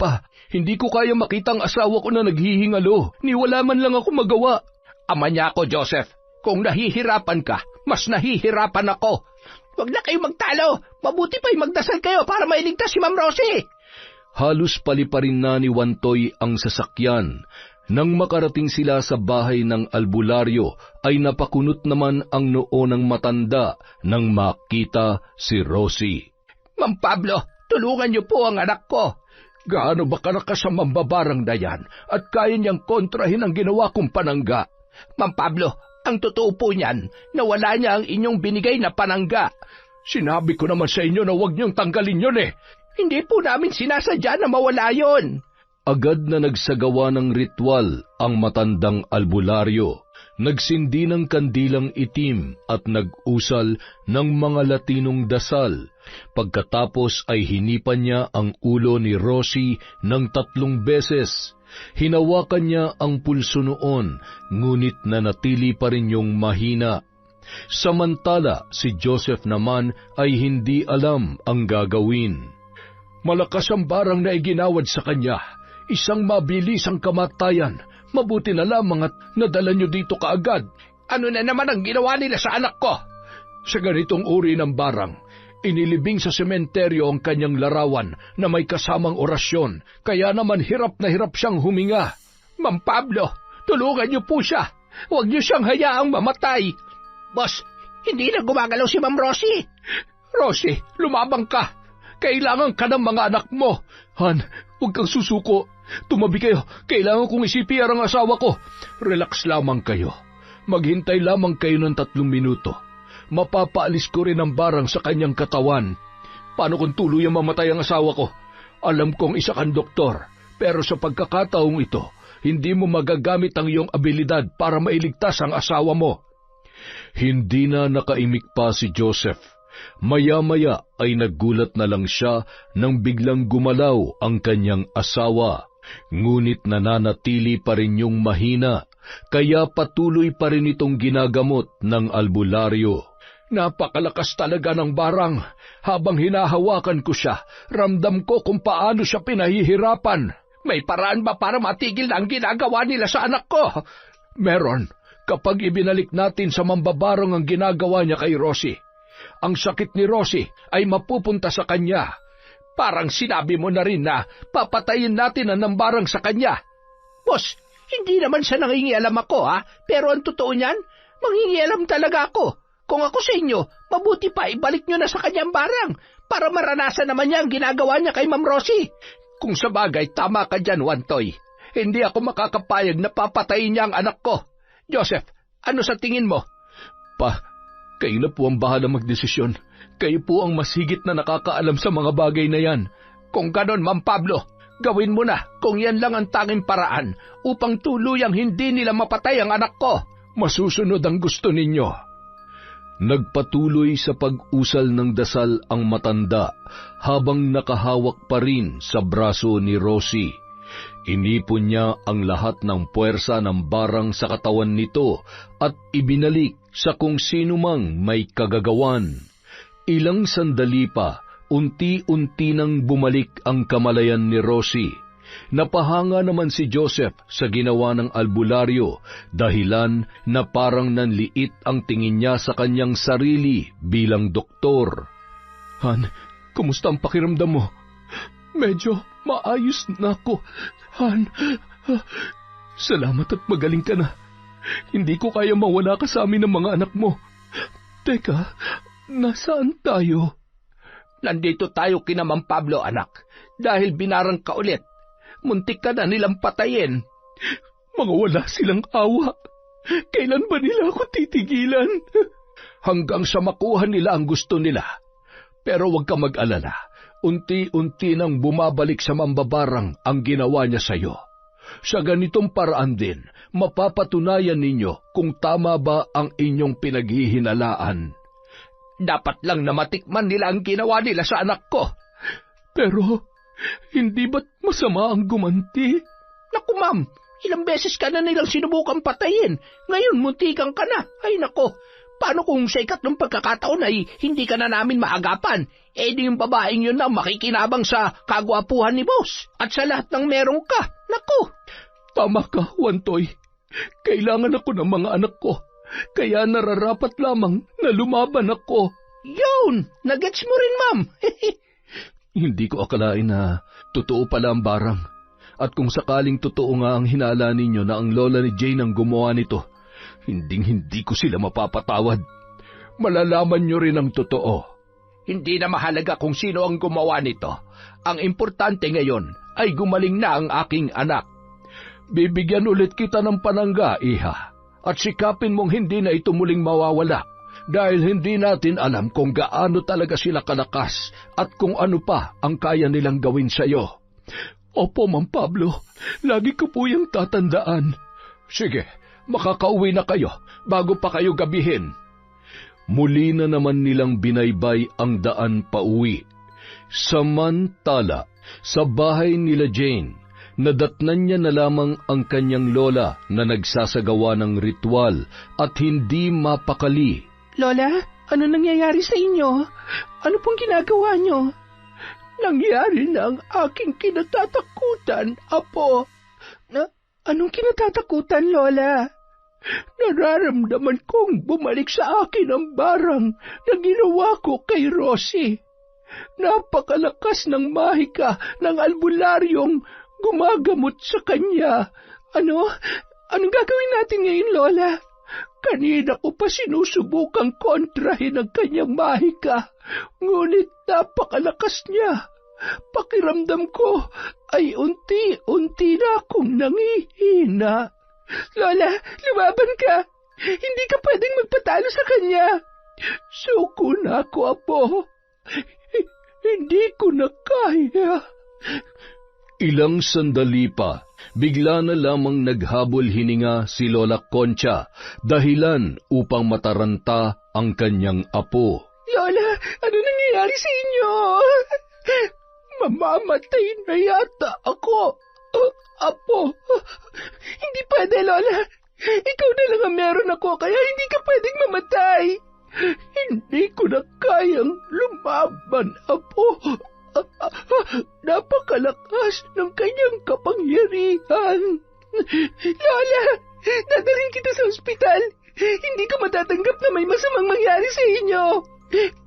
hindi ko kaya makita ang asawa ko na naghihingalo. Wala man lang ako magawa. Ama niya ako, Joseph. Kung nahihirapan ka, mas nahihirapan ako. Huwag na kayong magtalo. Mabuti pa'y magdasal kayo para mailigtas si Ma'am Rosie. Halos paliparin na ni Wantoy ang sasakyan. Nang makarating sila sa bahay ng albularyo, ay napakunot naman ang noo ng matanda nang makita si Rosie. Ma'am Pablo, tulungan niyo po ang anak ko. Gaano ba karakas ang mambabarang na yan at kaya niyang kontrahin ang ginawa kong panangga? Ma'am Pablo, ang totoo po niyan, nawala niya ang inyong binigay na panangga. Sinabi ko naman sa inyo na huwag niyong tanggalin yun eh. Hindi po namin sinasadya na mawala yun. Agad na nagsagawa ng ritual ang matandang albularyo. Nagsindi ng kandilang itim at nag-usal ng mga Latinong dasal. Pagkatapos ay hinipan niya ang ulo ni Rosie ng 3 beses. Hinawakan niya ang pulso noon, ngunit nanatili pa rin yung mahina. Samantala, si Joseph naman ay hindi alam ang gagawin. Malakas ang barang na iginawad sa kanya. Isang mabilis ang kamatayan. Mabuti na lamang at nadala niyo dito kaagad. Ano na naman ang ginawa nila sa anak ko? Sa ganitong uri ng barang, inilibing sa sementeryo ang kanyang larawan na may kasamang orasyon, kaya naman hirap na hirap siyang huminga. Ma'am Pablo, tulungan niyo po siya. Huwag niyo siyang hayaang mamatay. Boss, hindi na gumagalaw si Ma'am Rosie. Rosie, lumabang ka. Kailangan ka ng mga anak mo. Han, huwag kang susuko. Tumabi kayo. Kailangan kong isi-CPR ang asawa ko. Relax lamang kayo. Maghintay lamang kayo ng 3 minuto. Mapapaalis ko rin ang barang sa kanyang katawan. Paano kung tuluyang mamatay ang asawa ko? Alam kong isa kang doktor, pero sa pagkakataong ito, hindi mo magagamit ang iyong abilidad para mailigtas ang asawa mo. Hindi na nakaimik pa si Joseph. Maya-maya ay naggulat na lang siya nang biglang gumalaw ang kanyang asawa. Ngunit nananatili pa rin yung mahina, kaya patuloy pa rin itong ginagamot ng albularyo. Napakalakas talaga ng barang. Habang hinahawakan ko siya, ramdam ko kung paano siya pinahihirapan. May paraan ba para matigil na ang ginagawa nila sa anak ko? Meron, kapag ibinalik natin sa mambabarang ang ginagawa niya kay Rosie. Ang sakit ni Rosie ay mapupunta sa kanya. Parang sinabi mo na rin na papatayin natin ang nambarang sa kanya. Boss, hindi naman siya nangingialam ako pero ang totoo niyan, mangingialam talaga ako. Kung ako sa inyo, mabuti pa ibalik nyo na sa kanyang barang para maranasan naman niya ang ginagawa niya kay Ma'am Rosie. Kung sa bagay, tama ka dyan, Wantoy. Hindi ako makakapayag na papatayin niya ang anak ko. Joseph, ano sa tingin mo? Kayo na po ang bahala magdesisyon. Kayo po ang mas higit na nakakaalam sa mga bagay na yan. Kung ganon, Ma'am Pablo, gawin mo na kung yan lang ang tanging paraan upang tuluyang hindi nila mapatay ang anak ko. Masusunod ang gusto ninyo. Nagpatuloy sa pag-usal ng dasal ang matanda habang nakahawak pa rin sa braso ni Rosie. Inipon niya ang lahat ng puwersa ng barang sa katawan nito at ibinalik sa kung sino mang may kagagawan. Ilang sandali pa, unti-unti nang bumalik ang kamalayan ni Rosie. Napahanga naman si Joseph sa ginawa ng albularyo, dahilan na parang nanliit ang tingin niya sa kanyang sarili bilang doktor. Han, kumusta ang pakiramdam mo? Medyo maayos na ako, Han. Salamat at magaling ka na. Hindi ko kaya mawala ka sa amin ng mga anak mo. Teka, nasaan tayo? Nandito tayo kina Ma'am Pablo, anak, dahil binarang ka ulit. Muntik ka na nilang patayin. Mga wala silang awa. Kailan ba nila ako titigilan? Hanggang sa makuha nila ang gusto nila. Pero huwag ka mag-alala. Unti-unti nang bumabalik sa mambabarang ang ginawa niya sa iyo. Sa ganitong paraan din, mapapatunayan ninyo kung tama ba ang inyong pinaghihinalaan. Dapat lang na matikman nila ang ginawa nila sa anak ko. Pero hindi ba't masama ang gumanti? Naku, ma'am, ilang beses ka na nilang sinubukan patayin. Ngayon, muntikan ka na. Ay, nako, paano kung sa ikatlong pagkakataon ay hindi ka na namin maagapan? Di yung babaeng yun na makikinabang sa kagwapuhan ni boss at sa lahat ng meron ka. Naku! Tama ka, Wantoy. Kailangan ako ng mga anak ko. Kaya nararapat lamang na lumaban ako. Yun! Nagets mo rin, ma'am. Hindi ko akalain na totoo pala ang barang. At kung sakaling totoo nga ang hinala ninyo na ang lola ni Jane ang gumawa nito, hindi ko sila mapapatawad. Malalaman nyo rin ang totoo. Hindi na mahalaga kung sino ang gumawa nito. Ang importante ngayon ay gumaling na ang aking anak. Bibigyan ulit kita ng panangga, iha. At sikapin mong hindi na ito muling mawawala. Dahil hindi natin alam kung gaano talaga sila kalakas at kung ano pa ang kaya nilang gawin sa iyo. Opo, Ma'am Pablo. Lagi ko po yung tatandaan. Sige, makakauwi na kayo bago pa kayo gabihin. Muli na naman nilang binaybay ang daan pauwi. Samantala, sa bahay nila Jane, nadatnan niya na lamang ang kanyang lola na nagsasagawa ng ritual at hindi mapakali. Lola, ano nangyayari sa inyo? Ano pong ginagawa niyo? Nangyari na ang aking kinatatakutan, Apo. Anong kinatatakutan, Lola? Nararamdaman kong bumalik sa akin ang barang na ginawa ko kay Rosie. Napakalakas ng mahika ng albularyong gumagamot sa kanya. Anong gagawin natin ngayon, Lola? Kanina ko pa sinusubukang kontrahin ang kanyang mahika, ngunit napakalakas niya. Pakiramdam ko ay unti-unti na akong nangihina. Lola, lumaban ka. Hindi ka pwedeng magpatalo sa kanya. Suko na ako, Apo. Hindi ko na kaya. Ilang sandali pa, bigla na lamang naghabol hininga si Lola Concha, dahilan upang mataranta ang kanyang apo. Lola, Ano nangyayari sa inyo? Mamamatay na yata ako. Apo. Hindi pwede, Lola. Ikaw na lang ang meron ako, kaya hindi ka pwedeng mamatay. Hindi ko na kayang lumaban, Apo. Napakalakas ng kanyang kapangyarihan. Lola, dadalhin kita sa ospital. Hindi ko matatanggap na may masamang mangyari sa inyo.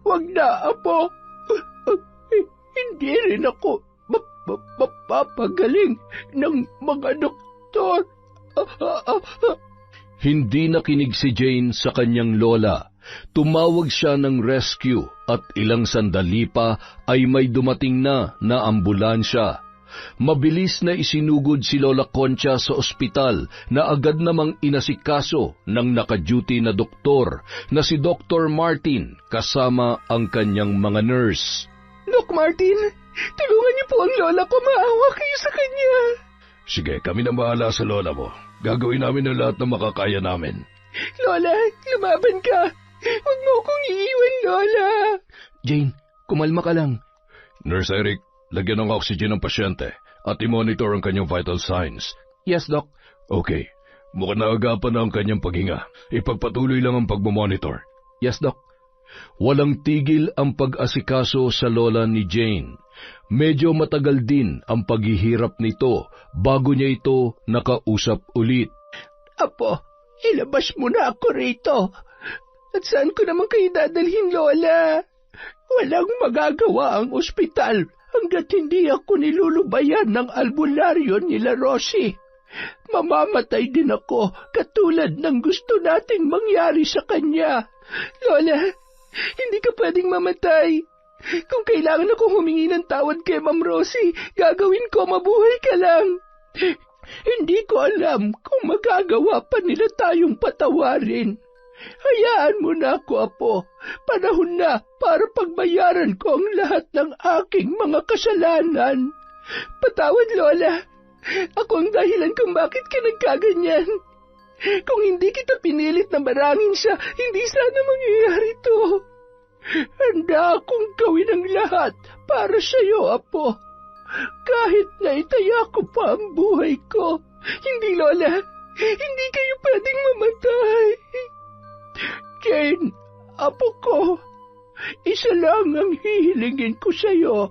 Huwag na, Apo. Hindi rin ako mapapagaling ng mga doktor. Hindi nakinig si Jane sa kanyang lola. Tumawag siya ng rescue at ilang sandali pa ay may dumating na ambulansya. Mabilis na isinugod si Lola Concha sa ospital na agad namang inasikaso ng naka-duty na doktor na si Dr. Martin kasama ang kanyang mga nurse. Doc Martin, tulungan niyo po ang lola ko. Maawa kayo sa kanya. Sige, kami na bahala sa lola mo. Gagawin namin ang lahat na makakaya namin. Lola, lumaban ka. Huwag mo akong iiwan, Lola. Jane, kumalma ka lang. Nurse Eric, lagyan ng oxygen ng pasyente at i-monitor ang kanyang vital signs. Yes, Doc. Okay, mukhang naagapan na ang kanyang paghinga. Ipagpatuloy lang ang pagmamonitor. Yes, Doc. Walang tigil ang pag-asikaso sa lola ni Jane. Medyo matagal din ang paghihirap nito bago niya ito nakausap ulit. Apo, ilabas mo na ako rito. At saan ko naman kayo dadalhin, Lola? Walang magagawa ang ospital hanggat hindi ako nilulubayan ng albularyo nila Rosie. Mamamatay din ako katulad ng gusto nating mangyari sa kanya. Lola, hindi ka pwedeng mamatay. Kung kailangan akong humingi ng tawad kay Ma'am Rosie, gagawin ko, mabuhay ka lang. Hindi ko alam kung magagawa pa nila tayong patawarin. Hayaan mo na ako, Apo. Panahon na para pagbayaran ko ang lahat ng aking mga kasalanan. Patawad, Lola. Ako ang dahilan kung bakit ka nagkaganyan. Kung hindi kita pinilit na barangin siya, hindi sana mangyayari to. Handa akong gawin ang lahat para sa iyo, Apo. Kahit na itaya ko pa ang buhay ko. Hindi, Lola. Hindi kayo pwedeng mamatay. Jane, Apo ko, isa lang ang hihilingin ko sa iyo.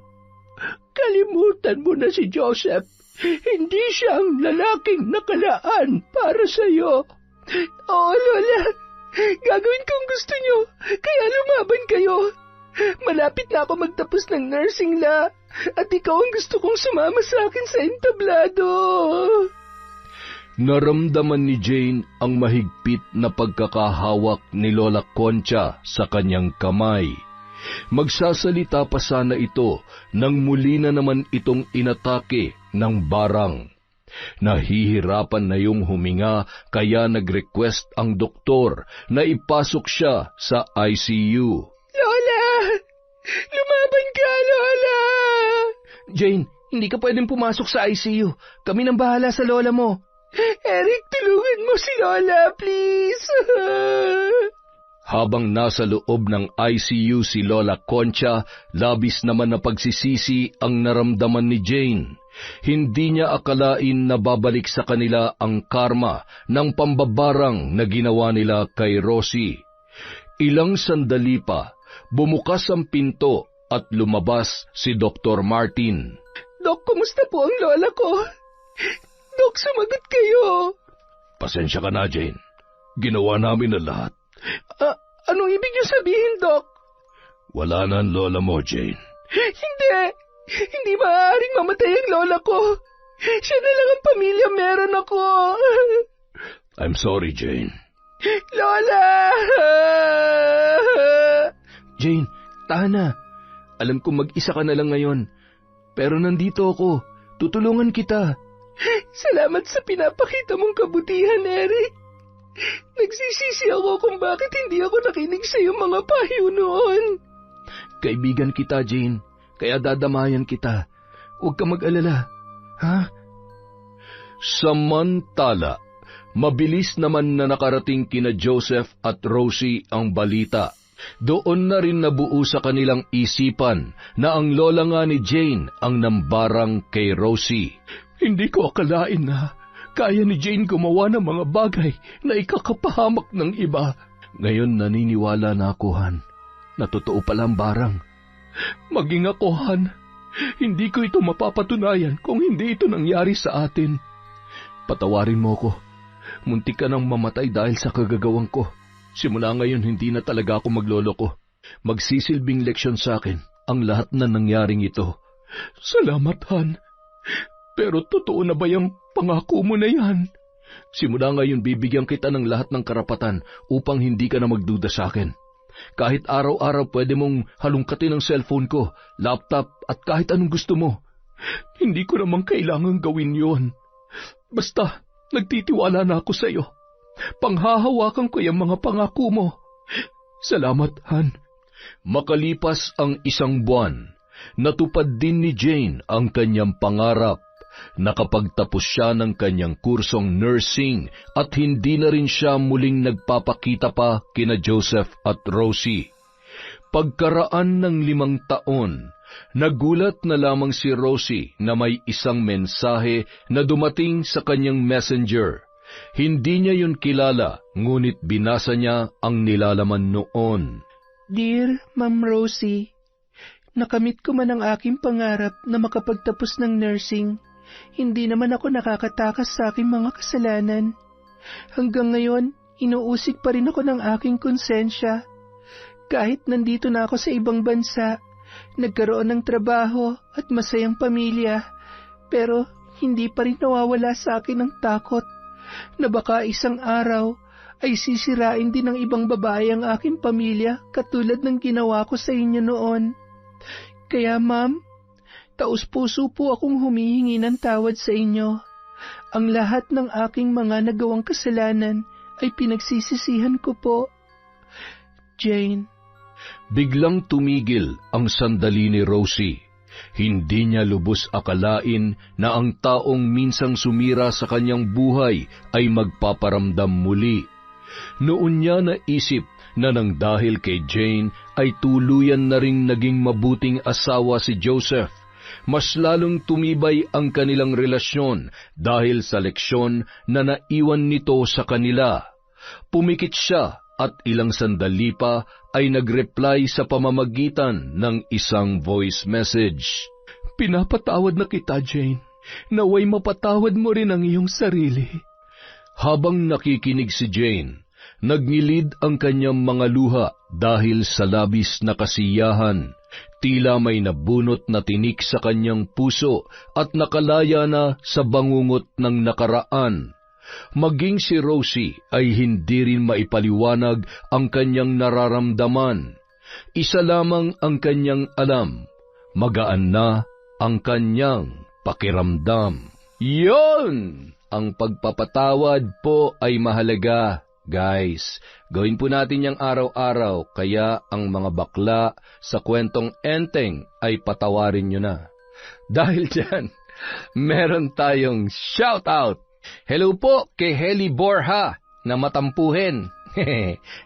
Kalimutan mo na si Joseph. Hindi siya ang lalaking nakalaan para sa iyo. Oo, Lola. Gagawin ko ang gusto niyo, kaya lumaban kayo. Malapit na ako magtapos ng nursing law, at ikaw ang gusto kong sumama sa akin sa entablado. Naramdaman ni Jane ang mahigpit na pagkakahawak ni Lola Concha sa kanyang kamay. Magsasalita pa sana ito nang muli na naman itong inatake ng barang. Nahihirapan na yung huminga kaya nag-request ang doktor na ipasok siya sa ICU. Lola! Lumaban ka, Lola! Jane, hindi ka pwedeng pumasok sa ICU. Kami nang bahala sa lola mo. Eric, tulungan mo si Lola, please! Habang nasa loob ng ICU si Lola Concha, labis naman na pagsisisi ang naramdaman ni Jane. Hindi niya akalain na babalik sa kanila ang karma ng pambabarang na ginawa nila kay Rosie. Ilang sandali pa, bumukas ang pinto at lumabas si Dr. Martin. Dok, kumusta po ang lola ko? Dok, sumagot kayo. Pasensya ka na, Jane. Ginawa namin ang lahat. Anong ibig niyo sabihin, Dok? Wala na ang lola mo, Jane. Hindi maaaring mamatay ang lola ko. Siya na lang ang pamilya meron ako. I'm sorry, Jane. Lola! Jane, tahan na. Alam ko mag-isa ka na lang ngayon. Pero nandito ako. Tutulungan kita. Salamat sa pinapakita mong kabutihan, Eric. Nagsisisi ako kung bakit hindi ako nakinig sa iyong mga payo noon. Kaibigan kita, Jane. Kaya dadamayan kita. Huwag ka mag-alala. Ha? Samantala, mabilis naman na nakarating kina Joseph at Rosie ang balita. Doon na rin nabuo sa kanilang isipan na ang lola nga ni Jane ang nambarang kay Rosie. Hindi ko akalain na kaya ni Jane gumawa ng mga bagay na ikakapahamak ng iba. Ngayon naniniwala na ako, Han, na totoo pala ang barang. Maging ako, Han, hindi ko ito mapapatunayan kung hindi ito nangyari sa atin. Patawarin mo ko. Muntik ka nang mamatay dahil sa kagagawang ko. Simula ngayon hindi na talaga ako magloloko. Magsisilbing leksyon sa akin ang lahat na nangyaring ito. Salamat, Han. Pero totoo na ba yung pangako mo na yan? Simula ngayon bibigyan kita ng lahat ng karapatan upang hindi ka na magduda sa akin. Kahit araw-araw pwede mong halungkatin ang cellphone ko, laptop at kahit anong gusto mo. Hindi ko naman kailangang gawin yon. Basta nagtitiwala na ako sa iyo. Panghahawakan ko yung mga pangako mo. Salamat, Han. Makalipas ang 1 buwan, natupad din ni Jane ang kanyang pangarap. Nakapagtapos siya ng kanyang kursong nursing at hindi na rin siya muling nagpapakita pa kina Joseph at Rosie. Pagkaraan ng 5 taon, nagulat na lamang si Rosie na may isang mensahe na dumating sa kanyang messenger. Hindi niya yun kilala, ngunit binasa niya ang nilalaman noon. Dear Ma'am Rosie, nakamit ko man ang aking pangarap na makapagtapos ng nursing. Hindi naman ako nakakatakas sa aking mga kasalanan. Hanggang ngayon, inuusig pa rin ako ng aking konsensya. Kahit nandito na ako sa ibang bansa, nagkaroon ng trabaho at masayang pamilya, pero hindi pa rin nawawala sa akin ang takot na baka isang araw ay sisirain din ng ibang babae ang aking pamilya katulad ng ginawa ko sa inyo noon. Kaya ma'am, taos-puso po akong humihingi ng tawad sa inyo. Ang lahat ng aking mga nagawang kasalanan ay pinagsisisihan ko po. Jane. Biglang tumigil ang sandali ni Rosie. Hindi niya lubos akalain na ang taong minsang sumira sa kanyang buhay ay magpaparamdam muli. Noon niya naisip na nang dahil kay Jane ay tuluyan na ring naging mabuting asawa si Joseph. Mas lalong tumibay ang kanilang relasyon dahil sa leksyon na naiwan nito sa kanila. Pumikit siya at ilang sandali pa ay nag-reply sa pamamagitan ng isang voice message. Pinapatawad na kita, Jane. Naway mapatawad mo rin ang iyong sarili. Habang nakikinig si Jane, nagngilid ang kanyang mga luha dahil sa labis na kasiyahan. Tila may nabunot na tinik sa kanyang puso at nakalaya na sa bangungot ng nakaraan. Maging si Rosie ay hindi rin maipaliwanag ang kanyang nararamdaman. Isa lamang ang kanyang alam, magaan na ang kanyang pakiramdam. Yon! Ang pagpapatawad po ay mahalaga. Guys, gawin po natin yang araw-araw, kaya ang mga bakla sa kwentong enteng ay patawarin nyo na. Dahil dyan, meron tayong shoutout. Hello po kay Heli Borja na matampuhin.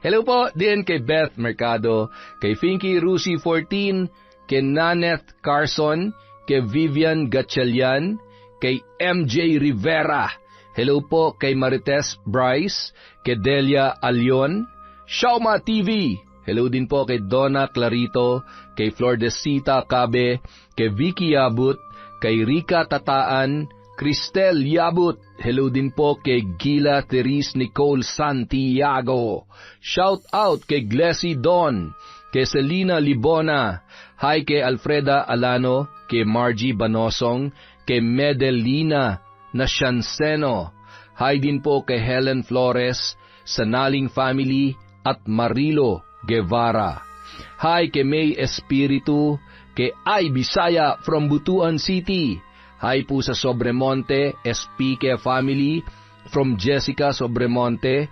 Hello po din kay Beth Mercado, kay Finky Rusi 14, kay Naneth Carson, kay Vivian Gatchalian, kay MJ Rivera. Hello po kay Marites Bryce, kay Delia Alion, Shauma TV. Hello din po kay Donna Clarito, kay Flordesita Cabe, kay Vicky Yabut, kay Rika Tataan, Cristel Yabut. Hello din po kay Gila Therese Nicole Santiago. Shout out kay Glessy Don, kay Selena Libona. Hi kay Alfreda Alano, kay Margie Banosong, kay Medelina Nasyanseno. Hi din po kay Helen Flores, Sanaling Family at Marilo Guevara. Hi kay May Espiritu, kay Ay Bisaya from Butuan City. Hi po sa Sobremonte, SPK Family from Jessica Sobremonte,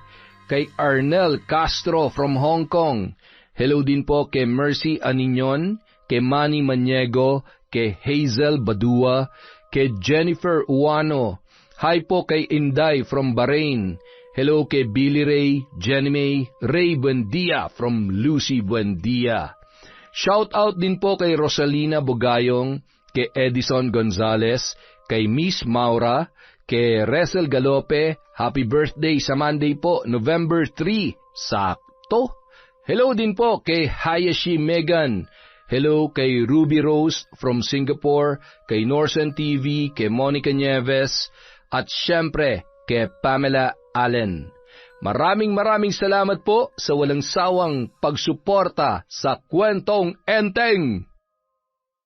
kay Arnel Castro from Hong Kong. Hello din po kay Mercy Aninyon, kay Manny Maniego, kay Hazel Badua, kay Jennifer Uwano. Hi po kay Inday from Bahrain. Hello kay Billy Ray, Jenny May, Ray Buendia from Lucy Buendia. Shout out din po kay Rosalina Bugayong, kay Edison Gonzalez, kay Miss Maura, kay Resel Galope. Happy birthday sa Monday po, November 3. Sakto. Hello din po kay Hayashi Megan. Hello kay Ruby Rose from Singapore, kay Norsen TV, kay Monica Nieves, at syempre kay Pamela Allen. Maraming salamat po sa walang sawang pagsuporta sa Kwentong Enteng!